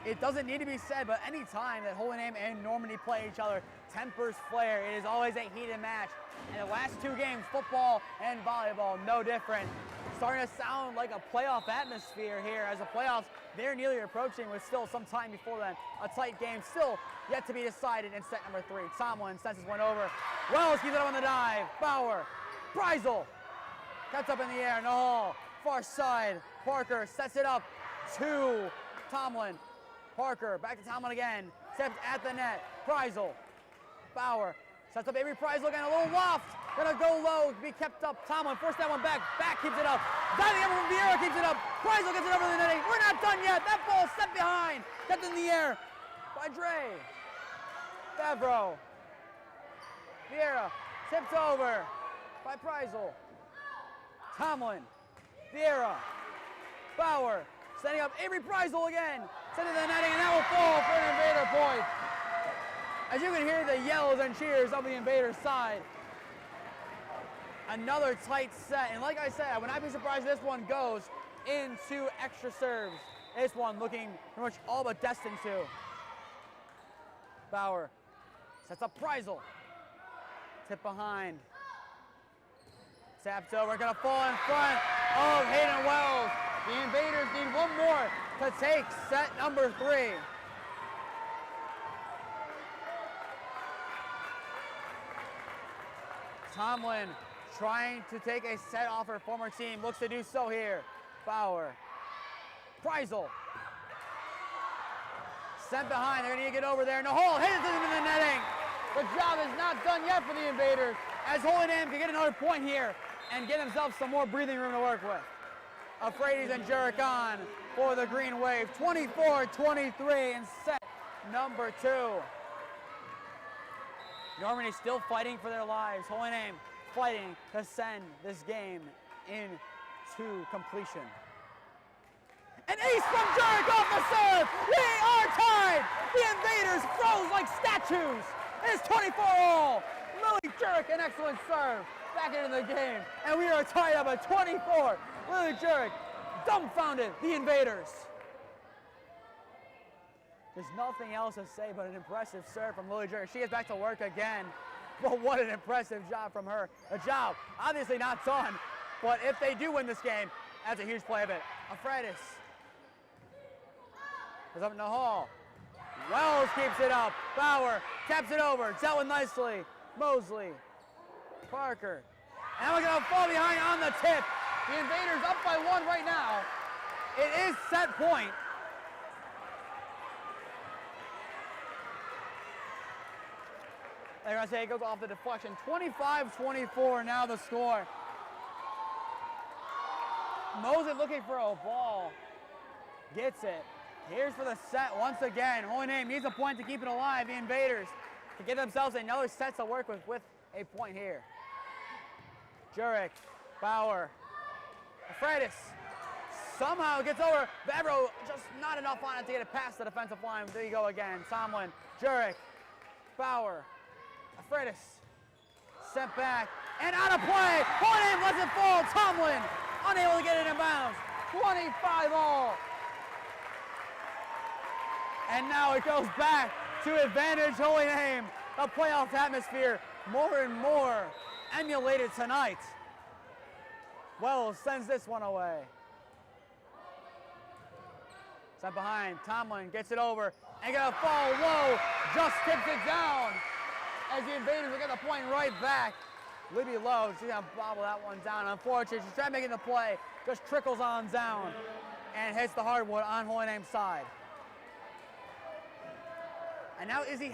It doesn't need to be said, but any time that Holy Name and Normandy play each other, tempers flare. It is always a heated match. And the last two games, football and volleyball, no different. Starting to sound like a playoff atmosphere here as the playoffs, they're nearly approaching with still some time before then. A tight game still yet to be decided in set number 3. Tomlin sends this one over. Wells keeps it up on the dive. Bauer, Preisel, cuts up in the air, no hole. Far side, Parker sets it up to Tomlin. Parker, back to Tomlin again, steps at the net, Preisel, Bauer, sets up Avery Preisel again, a little loft, gonna go low, be kept up, Tomlin forced that one back keeps it up, diving over from Vieira keeps it up, Preisel gets it over the netting, we're not done yet, that ball set behind, kept in the air by Dre, Favreau, Vieira, tipped over by Preisel, Tomlin, Vieira, Bauer, setting up Avery Preisel again, sending the netting, and that will fall for an Invader point. As you can hear the yells and cheers of the Invaders side. Another tight set, and like I said, I would not be surprised if this one goes into extra serves. This one looking pretty much all but destined to. Bauer sets up Preisel. Tip behind. Tapped over, gonna fall in front of Hayden Wells. The Invaders need one more to take set number 3. Tomlin trying to take a set off her former team, looks to do so here. Bauer, Preisel, sent behind, they're gonna need to get over there. No hole, hit it into the netting. The job is not done yet for the Invaders, as Holy Name can get another point here and get themselves some more breathing room to work with. Afraides and Jurek on for the Green Wave. 24-23 in set number 2. Normandy still fighting for their lives. Holy Name fighting to send this game into completion. An ace from Jurek off the serve. We are tied. The Invaders froze like statues. It is 24-all. Lily Jurek, an excellent serve. Back into the game. And we are tied up at 24. Lily Jurek dumbfounded the Invaders. There's nothing else to say but an impressive serve from Lily Jurek. She is back to work again. But what an impressive job from her. A job obviously not done, but if they do win this game, that's a huge play of it. Afraides is up in the hall. Wells keeps it up. Bauer taps it over. Dealt with nicely. Mosley. Parker. And we're going to fall behind on the tip. The Invaders up by 1 right now. It is set point. They're going to say it goes off the deflection. 25-24 now the score. Mosley looking for a ball. Gets it. Here's for the set once again. Holy Name needs a point to keep it alive. The Invaders to get themselves another set to work with a point here. Jurek, Bauer, Afraides somehow gets over. Favreau just not enough on it to get it past the defensive line. There you go again. Tomlin, Jurek, Bauer, Afraides sent back and out of play. Holy Name lets it fall. Tomlin unable to get it in bounds. 25-all. And now it goes back to advantage Holy Name. The playoff atmosphere more and more emulated tonight. Wells sends this one away. Sent behind. Tomlin gets it over and gonna fall low. Just tips it down. as the Invaders will get the point right back. Libby Lowe, she's gonna bobble that one down. Unfortunately, she's trying to make the play, just trickles on down and hits the hardwood on Holy Name's side. And now Izzy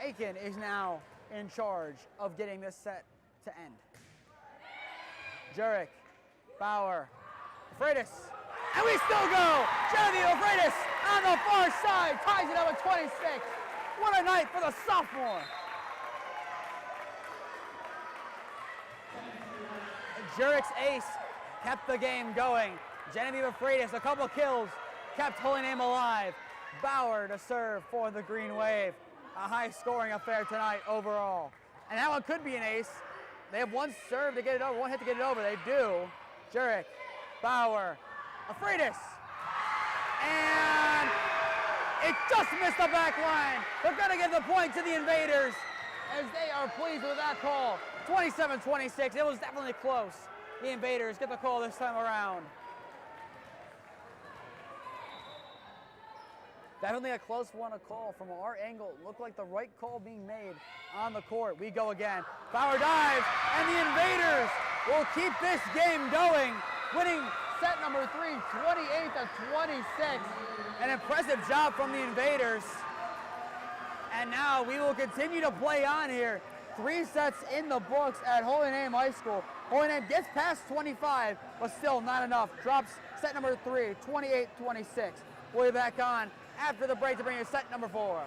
Aiken is now in charge of getting this set to end. Jurek, Bauer, Freitas, and we still go! Genevieve Freitas on the far side ties it up at 26. What a night for the sophomore. Jurek's ace kept the game going. Genevieve Freitas, a couple kills, kept Holy Name alive. Bauer to serve for the Green Wave. A high-scoring affair tonight overall. And that one could be an ace. They have one serve to get it over, one hit to get it over. They do. Jurek, Bauer, Freitas, and it just missed the back line. They're gonna give the point to the Invaders as they are pleased with that call. 27-26, it was definitely close. The Invaders get the call this time around. Definitely a close one to call from our angle. It looked like the right call being made on the court. We go again. Bauer dives, and the Invaders will keep this game going, winning set number 3, 28-26. An impressive job from the Invaders. And now we will continue to play on here. 3 sets in the books at Holy Name High School. Holy Name gets past 25, but still not enough. Drops set number 3, 28-26. We'll be back on after the break to bring you set number 4.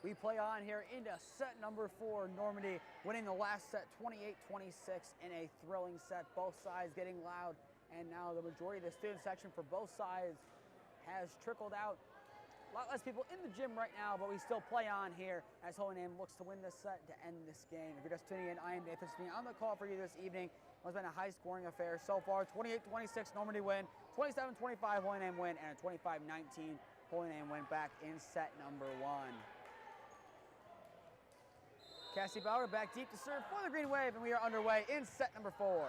We play on here into set number 4. Normandy winning the last set 28-26 in a thrilling set. Both sides getting loud, and now the majority of the student section for both sides has trickled out. A lot less people in the gym right now, but we still play on here as Holy Name looks to win this set to end this game. If you're just tuning in, I am Nathan Smee on the call for you this evening. It's been a high-scoring affair so far. 28-26 Normandy win, 27-25 Holy Name win, and a 25-19 Holy Name win back in set number 1. Cassie Bauer back deep to serve for the Green Wave, and we are underway in set number 4.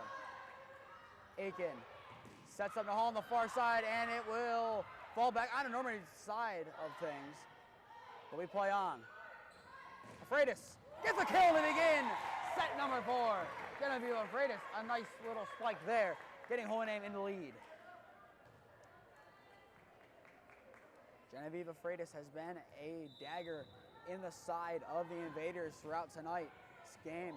Aiken sets up the Hall on the far side, and it will fall back on the Normandy's side of things. But we play on. Freitas gets a kill to begin set number 4. Genevieve Freitas, a nice little spike there, getting Holy Name in the lead. Genevieve Freitas has been a dagger in the side of the Invaders throughout tonight's game.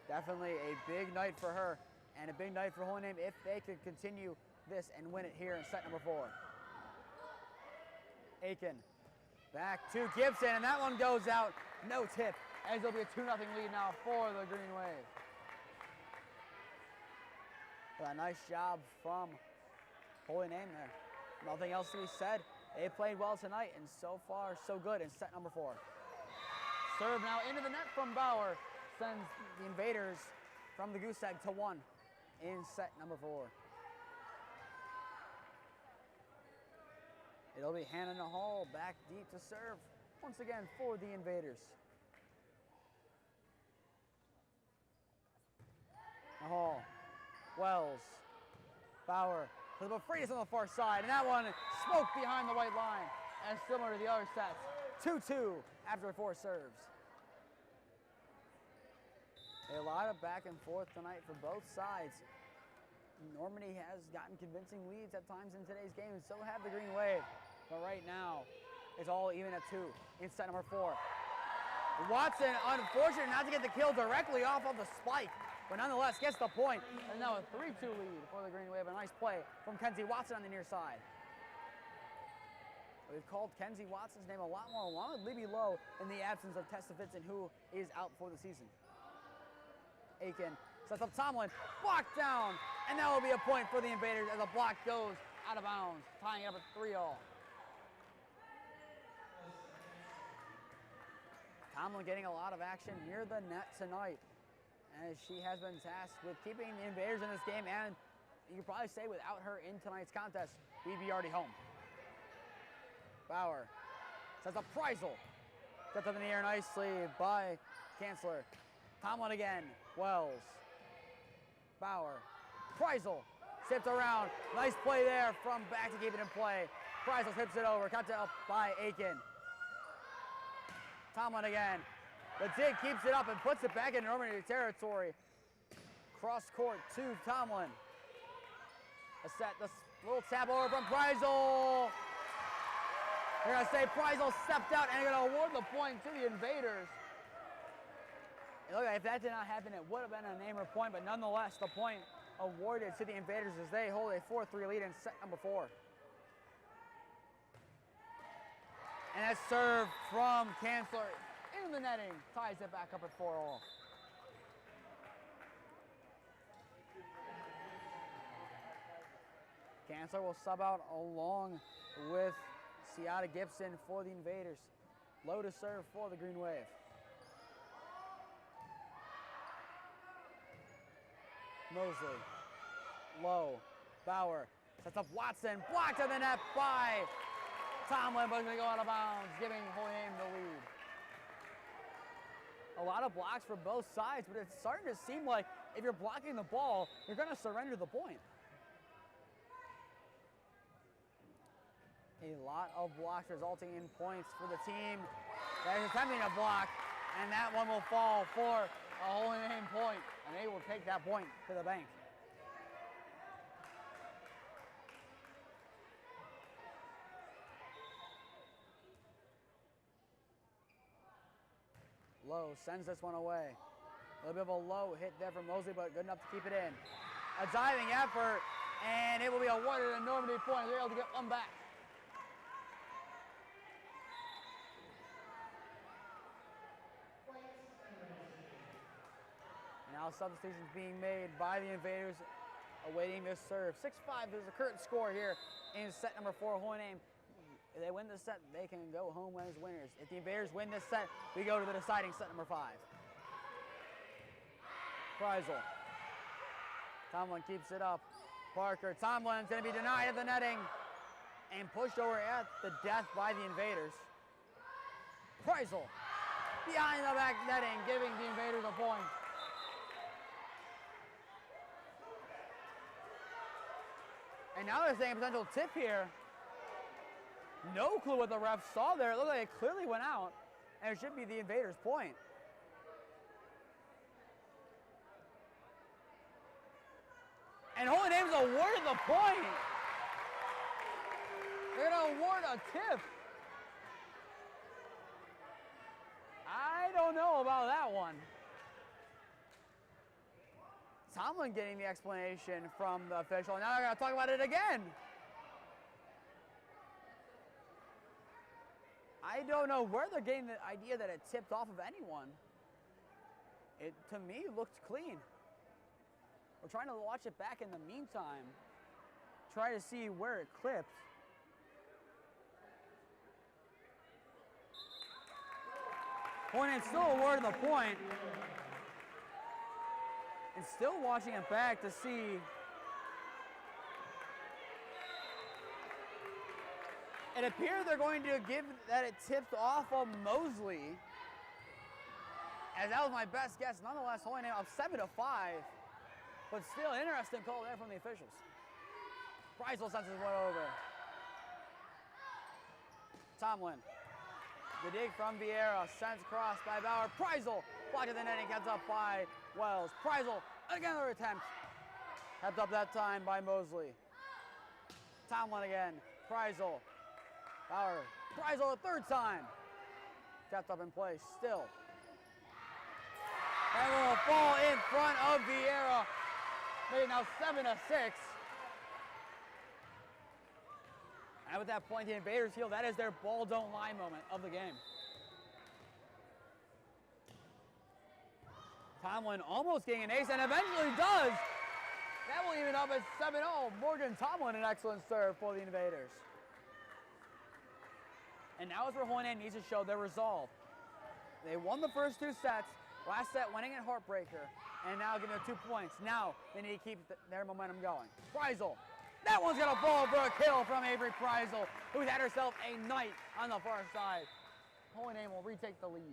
Definitely a big night for her and a big night for Holy Name if they could continue this and win it here in set number 4. Aiken back to Gibson, and that one goes out, no tip, as there'll be a 2-0 lead now for the Green Wave. But a nice job from Holy Name there. Nothing else to be said. They played well tonight, and so far, so good in set number 4. Serve now into the net from Bauer. Sends the Invaders from the goose egg to 1 in set number 4. It'll be Hannah Nahal back deep to serve once again for the Invaders. Nahal, Wells, Bauer. With Freitas on the far side, and that one smoked behind the white line, as similar to the other sets. 2-2 after 4 serves. A lot of back and forth tonight for both sides. Normandy has gotten convincing leads at times in today's game, and so have the Green Wave. But right now, it's all even at 2 in set number 4. Watson, unfortunate not to get the kill directly off of the spike, but nonetheless gets the point. And now a 3-2 lead for the Green Wave. A nice play from Kenzie Watson on the near side. We've called Kenzie Watson's name a lot more, along with Libby Lowe, in the absence of Tessa Fitson, who is out for the season. Aiken sets up Tomlin, blocked down, and that will be a point for the Invaders as the block goes out of bounds, tying it up at 3-all. Tomlin getting a lot of action near the net tonight, as she has been tasked with keeping the Invaders in this game, and you could probably say without her in tonight's contest, we'd be already home. Bauer sets up Preisel. Gets up in the air nicely by Chancellor. Tomlin again. Wells. Bauer. Preisel sips around. Nice play there from back to keep it in play. Preisel tips it over. Cut up by Aiken. Tomlin again. The dig keeps it up and puts it back in Normandy territory. Cross court to Tomlin. A set, this little tap over from Preisel. They're gonna say Preisel stepped out and they're gonna award the point to the Invaders. And look, if that did not happen, it would have been a namer point, but nonetheless, the point awarded to the Invaders as they hold a 4-3 lead in set number 4. And that serve from Chancellor in the netting ties it back up at 4-all. Chancellor will sub out along with Seattle Gibson for the Invaders. Low to serve for the Green Wave. Mosley, Low, Bauer, sets up Watson, blocked on the net by Tomlin, but it's going to go out of bounds, giving Holy Name the lead. A lot of blocks for both sides, but it's starting to seem like if you're blocking the ball, you're going to surrender the point. A lot of blocks resulting in points for the team that is attempting a block, and that one will fall for a Holy Name point, and they will take that point to the bank. Lowe sends this one away. A little bit of a low hit there from Mosley, but good enough to keep it in. A diving effort, and it will be awarded a Normandy point. They're able to get one back. Now substitutions being made by the Invaders, awaiting this serve. 6-5 is the current score here in set number 4. Holy Name, if they win this set, they can go home as winners. If the Invaders win this set, we go to the deciding set number 5. Preisel. Tomlin keeps it up. Parker. Tomlin's going to be denied at the netting and pushed over at the death by the Invaders. Preisel behind the back netting, giving the Invaders a point. And now they're saying a potential tip here. No clue what the ref saw there. It looked like it clearly went out, and it should be the Invaders' point. And Holy Name's awarded the point. They're going to award a tip. I don't know about that one. Tomlin getting the explanation from the official. Now they're going to talk about it again. I don't know where they're getting the idea that it tipped off of anyone. It, to me, looked clean. We're trying to watch it back in the meantime. Try to see where it clipped. Hornets still awarded the point. And still watching it back to see. It appears they're going to give that it tipped off of Mosley. As that was my best guess. Nonetheless, Holy Name up 7-5. But still, interesting call there from the officials. Preisel sends his one over. Tomlin. The dig from Vieira. Sends cross by Bauer. Preisel blocked at the netting. Kept up by Wells. Preisel, another attempt. Kept up that time by Mosley. Tomlin again. Preisel. Bauer. Preisel a third time. Kept up in place still. And will fall in front of Vieira. Made it now 7-6. And with that point, the Invaders feel that is their ball don't lie moment of the game. Tomlin almost getting an ace and eventually does. That will even up at 7-0. Morgan Tomlin, an excellent serve for the Invaders. And now is where Holy Name needs to show their resolve. They won the first 2 sets. Last set winning at Heartbreaker, and now giving them 2 points. Now they need to keep their momentum going. Preisel, that one's gonna fall for a kill from Avery Preisel, who's had herself a night on the far side. Holy Name will retake the lead.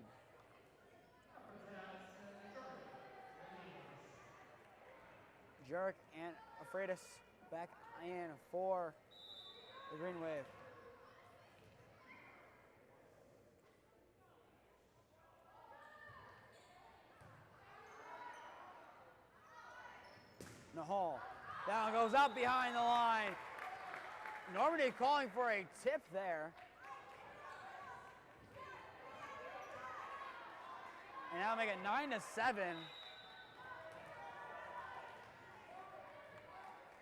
Jurek and Afredis back in for the Green Wave. Nahal. Down goes up behind the line. Normandy calling for a tip there. And now make it 9-7.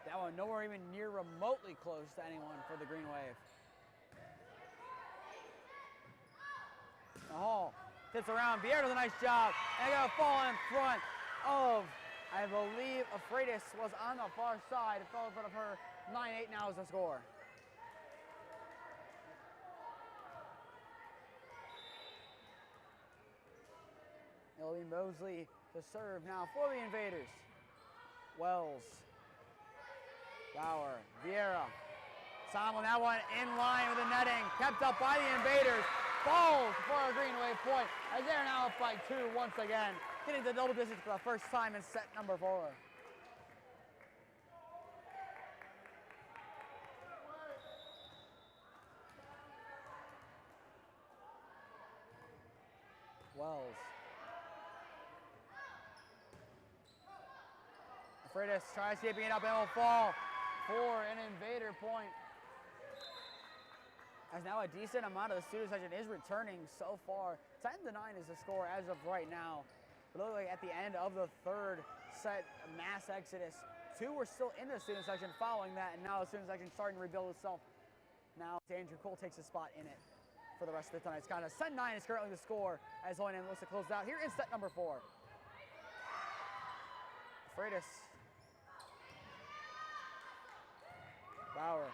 That one nowhere even near remotely close to anyone for the Green Wave. Nahal tips around. Vieira does a nice job. And they're going to fall in front of, I believe Afredis was on the far side. It fell in front of her. 9-8 now is the score. It'll be Mosley to serve now for the Invaders. Wells. Bauer. Vieira. Tomlin, that one in line with the netting. Kept up by the Invaders. Falls for a Green Wave point as they're now up by 2 once again. Getting to double digits for the first time in set number 4. Wells. Afredis tries keeping it up and will fall for an Invader point. As now a decent amount of the student section is returning so far. 10-9 is the score as of right now. But it looks like at the end of the third set, mass exodus. 2 were still in the student section following that, and now the student section starting to rebuild itself. Now Andrew Cole takes a spot in it for the rest of tonight's contest. Set 9 is currently the score as Holy Name looks to close out here in set number 4. Freitas. Bauer.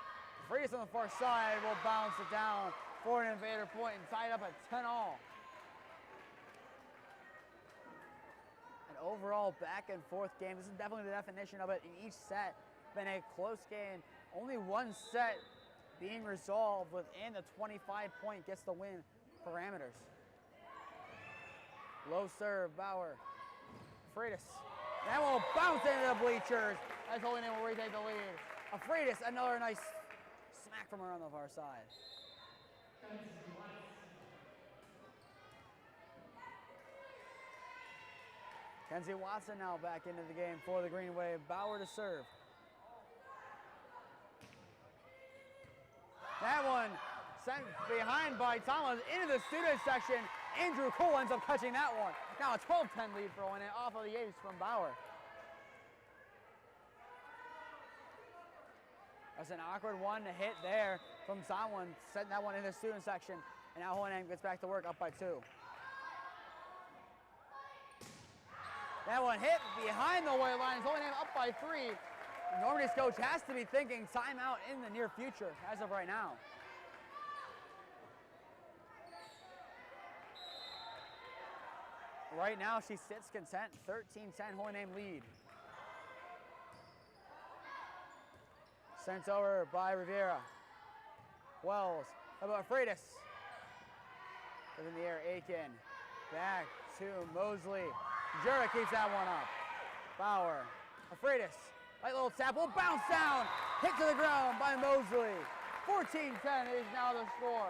Freitas on the far side will bounce it down for an Invader point and tie it up at 10-all. An overall back and forth game. This is definitely the definition of it in each set. Been a close game. Only one set being resolved within the 25-point gets the win parameters. Low serve, Bauer. Freitas. That will bounce into the bleachers as Holy Name will retake the lead. Freitas, another nice smack from her on the far side. Kenzie Watson now back into the game for the Green Wave. Bauer to serve. That one sent behind by Thomas into the student section. Andrew Cole ends up catching that one. Now a 12-10 lead for Holy Name off of the ace from Bauer. That's an awkward one to hit there from someone, setting that one in the student section. And now Holy Name gets back to work up by 2. That one hit behind the white lines. Holy Name up by 3. Normandy's coach has to be thinking timeout in the near future as of right now. Right now she sits content, 13-10 Holy Name lead. Sent over by Rivera. Wells, how about Freitas? Up in the air, Aiken. Back to Mosley. Jura keeps that one up. Bauer, Freitas. Light little tap, will bounce down. Hit to the ground by Mosley. 14-10 is now the score.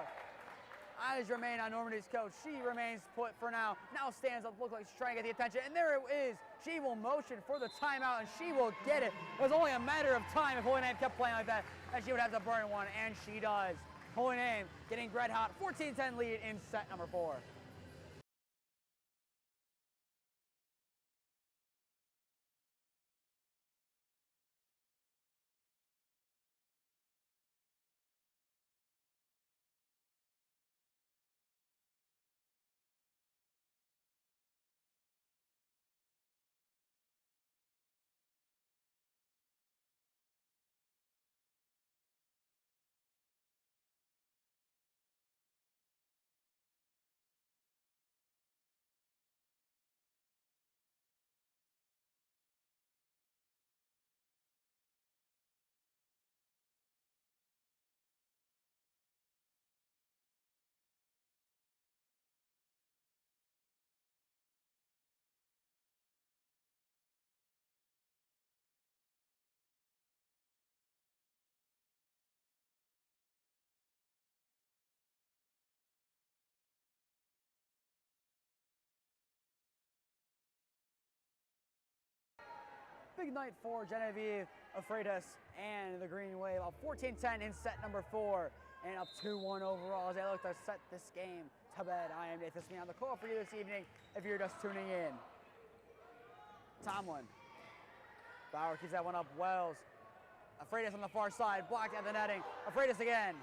Eyes remain on Normandy's coach. She remains put for now. Now stands up, looks like she's trying to get the attention. And there it is. She will motion for the timeout, and she will get it. It was only a matter of time if Holy Name kept playing like that she would have to burn one, and she does. Holy Name getting red hot. 14-10 lead in set number 4. Big night for Genevieve Freitas and the Green Wave. Up 14-10 in set number 4 and up 2-1 overall as they look to set this game to bed. I am Nathan Smee on the call for you this evening if you're just tuning in. Tomlin. Bauer keeps that one up. Wells. Freitas on the far side. Blocked at the netting. Freitas again.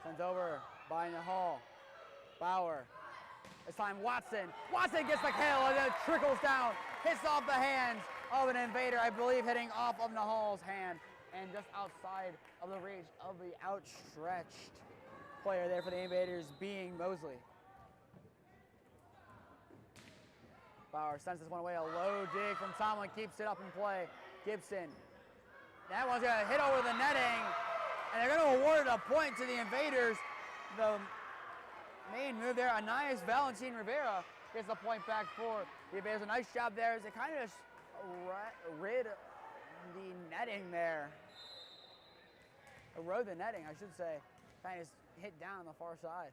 Sent over by Nahal. Bauer. This time Watson. Watson gets the kill and then it trickles down. Hits off the hands of an Invader, I believe hitting off of Nahal's hand and just outside of the reach of the outstretched player there for the Invaders being Mosley. Bauer sends this one away. A low dig from Tomlin. Keeps it up in play. Gibson. That one's going to hit over the netting. And they're going to award a point to the Invaders. The main move there, Anais Valentin Rivera gets the point back for the Invaders. A nice job there as they kind of just rid the netting there. Erode the netting, I should say. Kind of just hit down on the far side.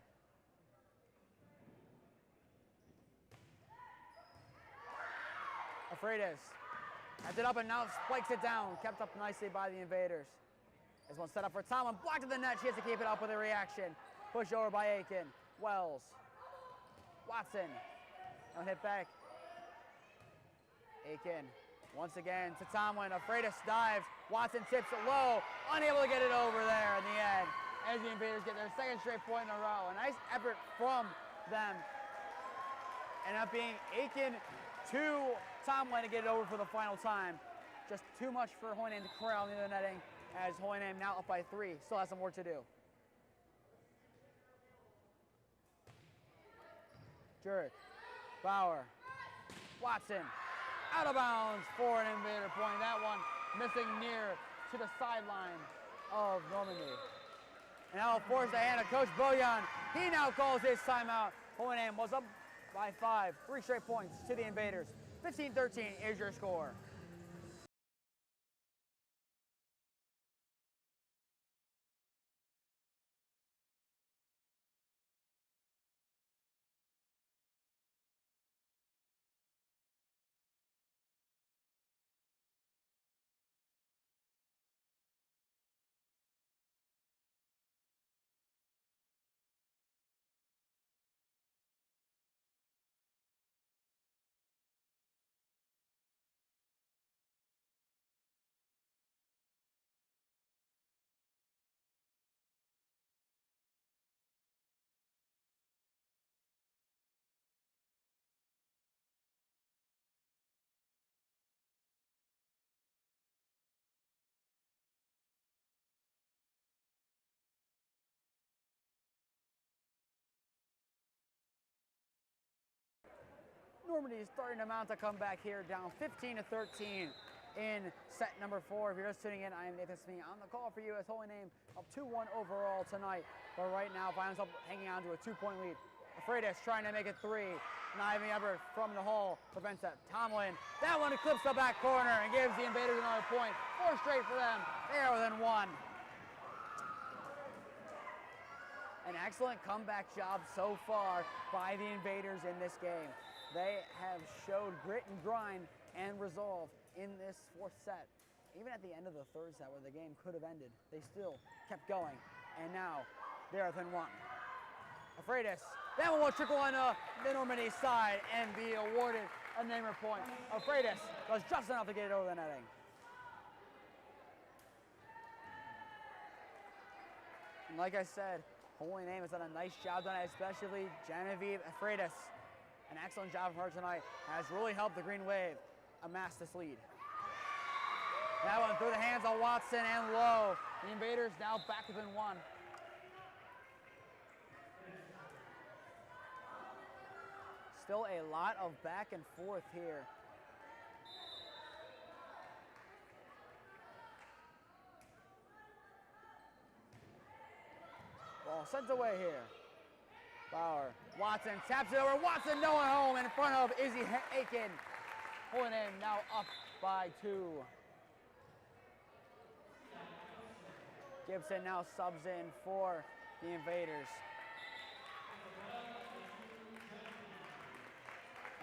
Freitas has it up and now spikes it down. Kept up nicely by the Invaders. This one set up for Tomlin. Blocked to the net. She has to keep it up with a reaction. Pushed over by Aiken. Wells. Watson. Now hit back. Aiken. Once again to Tomlin. Freitas dives. Watson tips it low. Unable to get it over there in the end. As the Invaders get their second straight point in a row. A nice effort from them. ended up being Aiken to Tomlin to get it over for the final time. Just too much for Hoynam to corral near the netting, as Hoynam now up by 3. Still has some work to do. Jurek, Bauer, Watson, out of bounds for an Invader point. That one missing near to the sideline of Normandy. And now will force the hand of Coach Bojan. He now calls his timeout. Hoynam was up by 5, 3 straight points to the Invaders. 15-13 is your score. Normandy is starting to mount a comeback here, down 15-13 in set number 4. If you're just tuning in, I am Nathan Smee on the call for you as Hoynam up 2-1 overall tonight. But right now, finds himself hanging on to a 2-point lead. Afraidis trying to make it 3. Not even ever from the hole prevents that. Tomlin, that one clips the back corner and gives the Invaders another point. 4 straight for them. They are within 1. An excellent comeback job so far by the Invaders in this game. They have showed grit and grind and resolve in this 4th set. Even at the end of the 3rd set where the game could have ended, they still kept going. And now they're within 1. Afraidis, that one will trickle on the Normandy side and be awarded a namer point. Afraidis does just enough to get it over the netting. And like I said, Hoynam has done a nice job tonight, especially Genevieve Afraidis. An excellent job from her tonight has really helped the Green Wave amass this lead. That one through the hands of Watson and Lowe. The Invaders now back within 1. Still a lot of back and forth here. Ball sent away here. Bauer, Watson taps it over. Watson no one home in front of Izzy Aiken. Hoynam now up by 2. Gibson now subs in for the Invaders.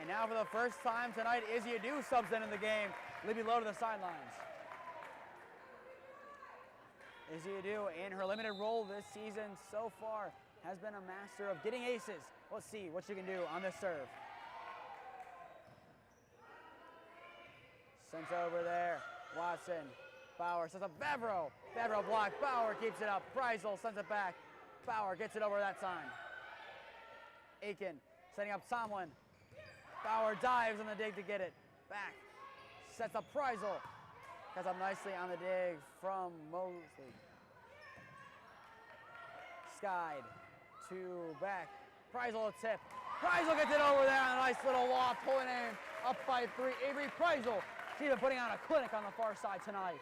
And now for the first time tonight, Izzy Adu subs in the game, leaving Lowe to the sidelines. Izzy Adu, in her limited role this season so far, has been a master of getting aces. Let's see what she can do on this serve. Sent over there, Watson. Bauer sends up Bevro. Bevro blocked, Bauer keeps it up. Preisel sends it back. Bauer gets it over that time. Aiken setting up Tomlin. Bauer dives on the dig to get it back. Sets up Preisel. Cuts up nicely on the dig from Mosley. Skied to back. Preisel a tip. Preisel gets it over there on a nice little loft. Hoynam up by 3. Avery Preisel. She's been putting on a clinic on the far side tonight.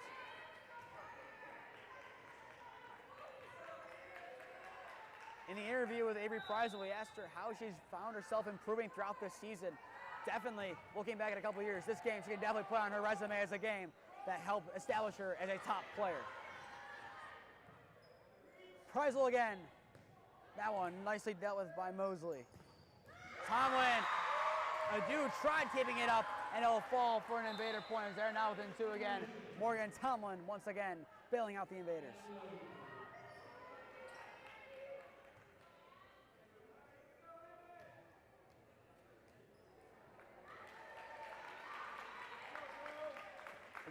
In the interview with Avery Preisel, we asked her how she's found herself improving throughout this season. Definitely, looking back at a couple of years, this game she can definitely put on her resume as a game that helped establish her as a top player. Preisel again. That one nicely dealt with by Mosley. Tomlin, Adu tried keeping it up, and it'll fall for an Invader point. They're now within 2 again. Morgan Tomlin once again bailing out the Invaders.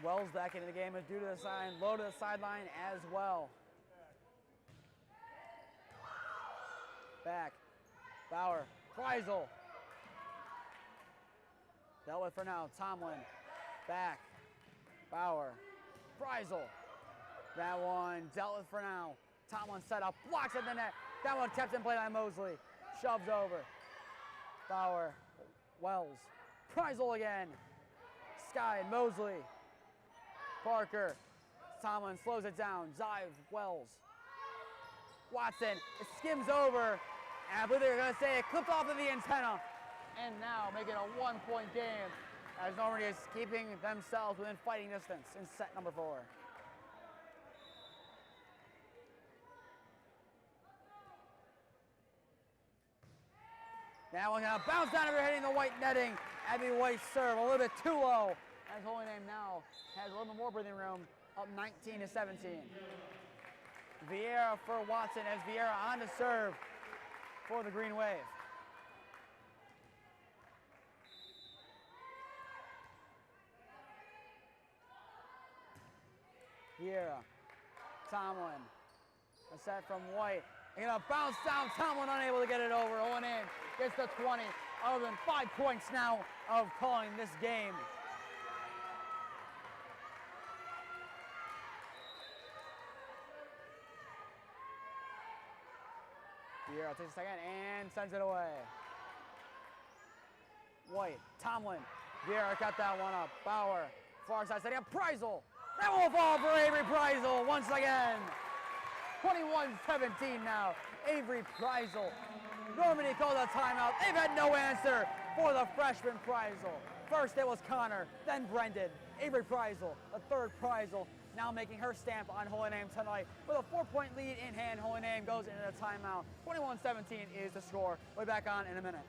Wells back into the game is due to the side, low to the sideline as well. Back, Bauer, Preisel. Dealt with for now. Tomlin. Back. Bauer. Freisel. That one dealt with for now. Tomlin set up. Blocks at the net. That one kept in play by Mosley. Shoves over. Bauer. Wells. Freisel again. Sky and Mosley. Parker. Tomlin slows it down. Zive. Wells. Watson. It skims over. And I believe they're going to say it clipped off of the antenna. And now making a 1-point game as Normandy is keeping themselves within fighting distance in set number 4. That one's going to bounce down over hitting the white netting. Abby White serve a little bit too low as Holy Name now has a little bit more breathing room, up 19-17. Vieira for Watson as Vieira on to serve for the Green Wave. Vieira, Tomlin, a set from White. They're gonna bounce down, Tomlin unable to get it over. Owen in, gets the 20. Other than 5 points now of calling this game. Vieira takes a second and sends it away. White, Tomlin, Vieira got that one up. Bauer, far side setting up, Preisel. That will fall for Avery Preisel once again. 21-17 now. Avery Preisel. Normandy called a timeout. They've had no answer for the freshman Preisel. First it was Connor, then Brendan. Avery Preisel, the third Preisel, now making her stamp on Holy Name tonight. With a 4-point lead in hand, Holy Name goes into the timeout. 21-17 is the score. We'll be back on in a minute.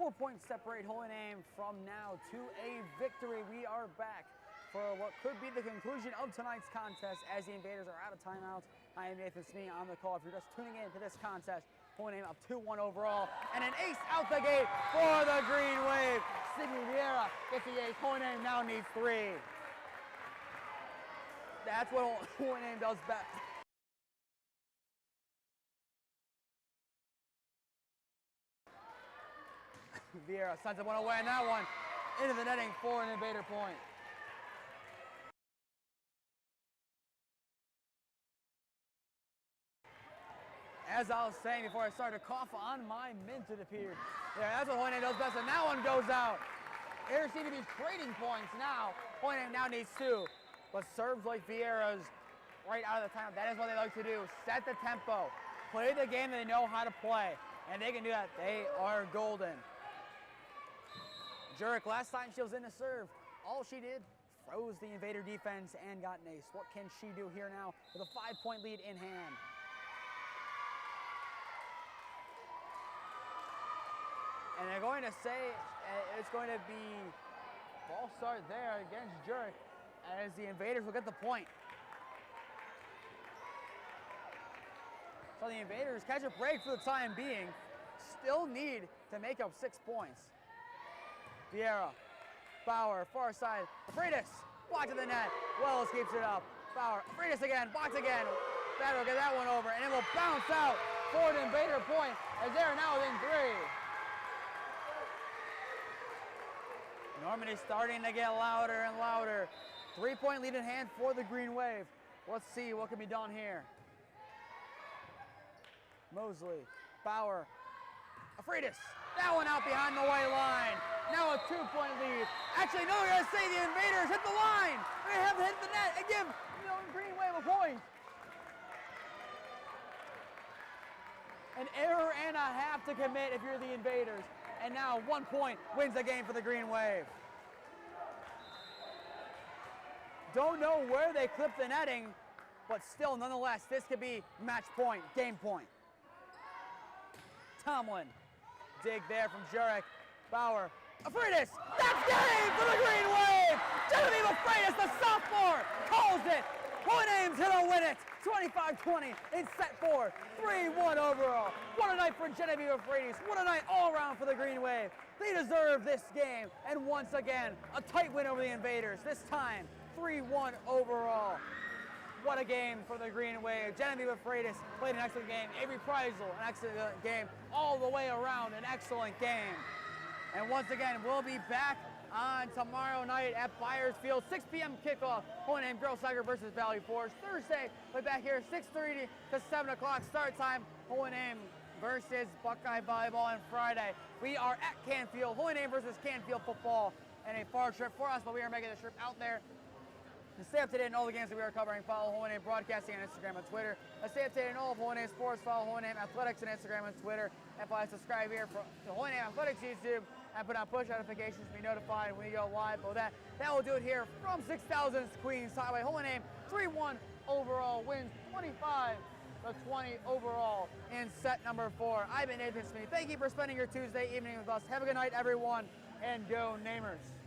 Four-points separate Holy Name from now to a victory. We are back for what could be the conclusion of tonight's contest as the Invaders are out of timeouts. I am Nathan Smee on the call. If you're just tuning in to this contest, Holy Name up 2-1 overall, and an ace out the gate for the Green Wave. Sydney Vieira gets the ace. Holy Name now needs 3. That's what Holy Name does best. Vieira sends one away, and that one into the netting for an Invader point. As I was saying before I started to cough on my mint, it appeared. Yeah, that's what Holy Name does best, and that one goes out. Here seem to be trading points now. Holy Name now needs 2, but serves like Vieira's right out of the time. That is what they like to do. Set the tempo. Play the game they know how to play, and they can do that. They are golden. Jurek, last time she was in to serve, all she did, froze the Invader defense and got an ace. What can she do here now with a 5-point lead in hand? And they're going to say it's going to be ball start there against Jurek as the Invaders will get the point. So the Invaders catch a break for the time being, still need to make up 6 points. Vieira, Bauer, far side, Freitas, blocked to the net. Wells keeps it up. Bauer, Freitas again, blocks again. Battle will get that one over, and it will bounce out for an Invader point as they're now within 3. Normandy starting to get louder and louder. 3-point lead in hand for the Green Wave. Let's see what can be done here. Mosley, Bauer, Freitas. That one out behind the white line. Now a 2-point lead. Actually, no, we're going to say the Invaders hit the line. We're going to have to hit the net and give the Green Wave a point. An error and a half to commit if you're the Invaders. and now 1 point wins the game for the Green Wave. Don't know where they clipped the netting, but still, nonetheless, this could be match point, game point. Tomlin, dig there from Jurek. Bauer, Afridis, that's game for the Green Wave! Genevieve Afridis, the sophomore, calls it. Holy Name's gonna win it, 25-20 in set 4, 3-1 overall. What a night for Genevieve Afridis. What a night all around for the Green Wave. They deserve this game, and once again, a tight win over the Invaders, this time 3-1 overall. What a game for the Green Wave. Genevieve Afridis played an excellent game. Avery Preisel, an excellent game. All the way around, an excellent game. And once again, we'll be back on tomorrow night at Byers Field, 6 p.m. kickoff. Holy Name Girls Soccer versus Valley Forge. Thursday, we'll be back here 6:30 to 7 o'clock start time. Holy Name versus Buckeye Volleyball. And Friday, we are at Canfield. Holy Name versus Canfield football. And a far trip for us, but we are making the trip out there. To stay up to date on all the games that we are covering, follow Holy Name Broadcasting on Instagram and Twitter. To stay up to date on all of Holy Name Sports, follow Holy Name Athletics on Instagram and Twitter. And finally, subscribe here to Holy Name Athletics YouTube and put on push notifications to be notified when we go live. Well, that will do it here from 6000 Queens Highway. Holy Name 3-1 overall wins, 25-20 overall in set number 4. I've been Nathan Smee. Thank you for spending your Tuesday evening with us. Have a good night, everyone, and go Namers.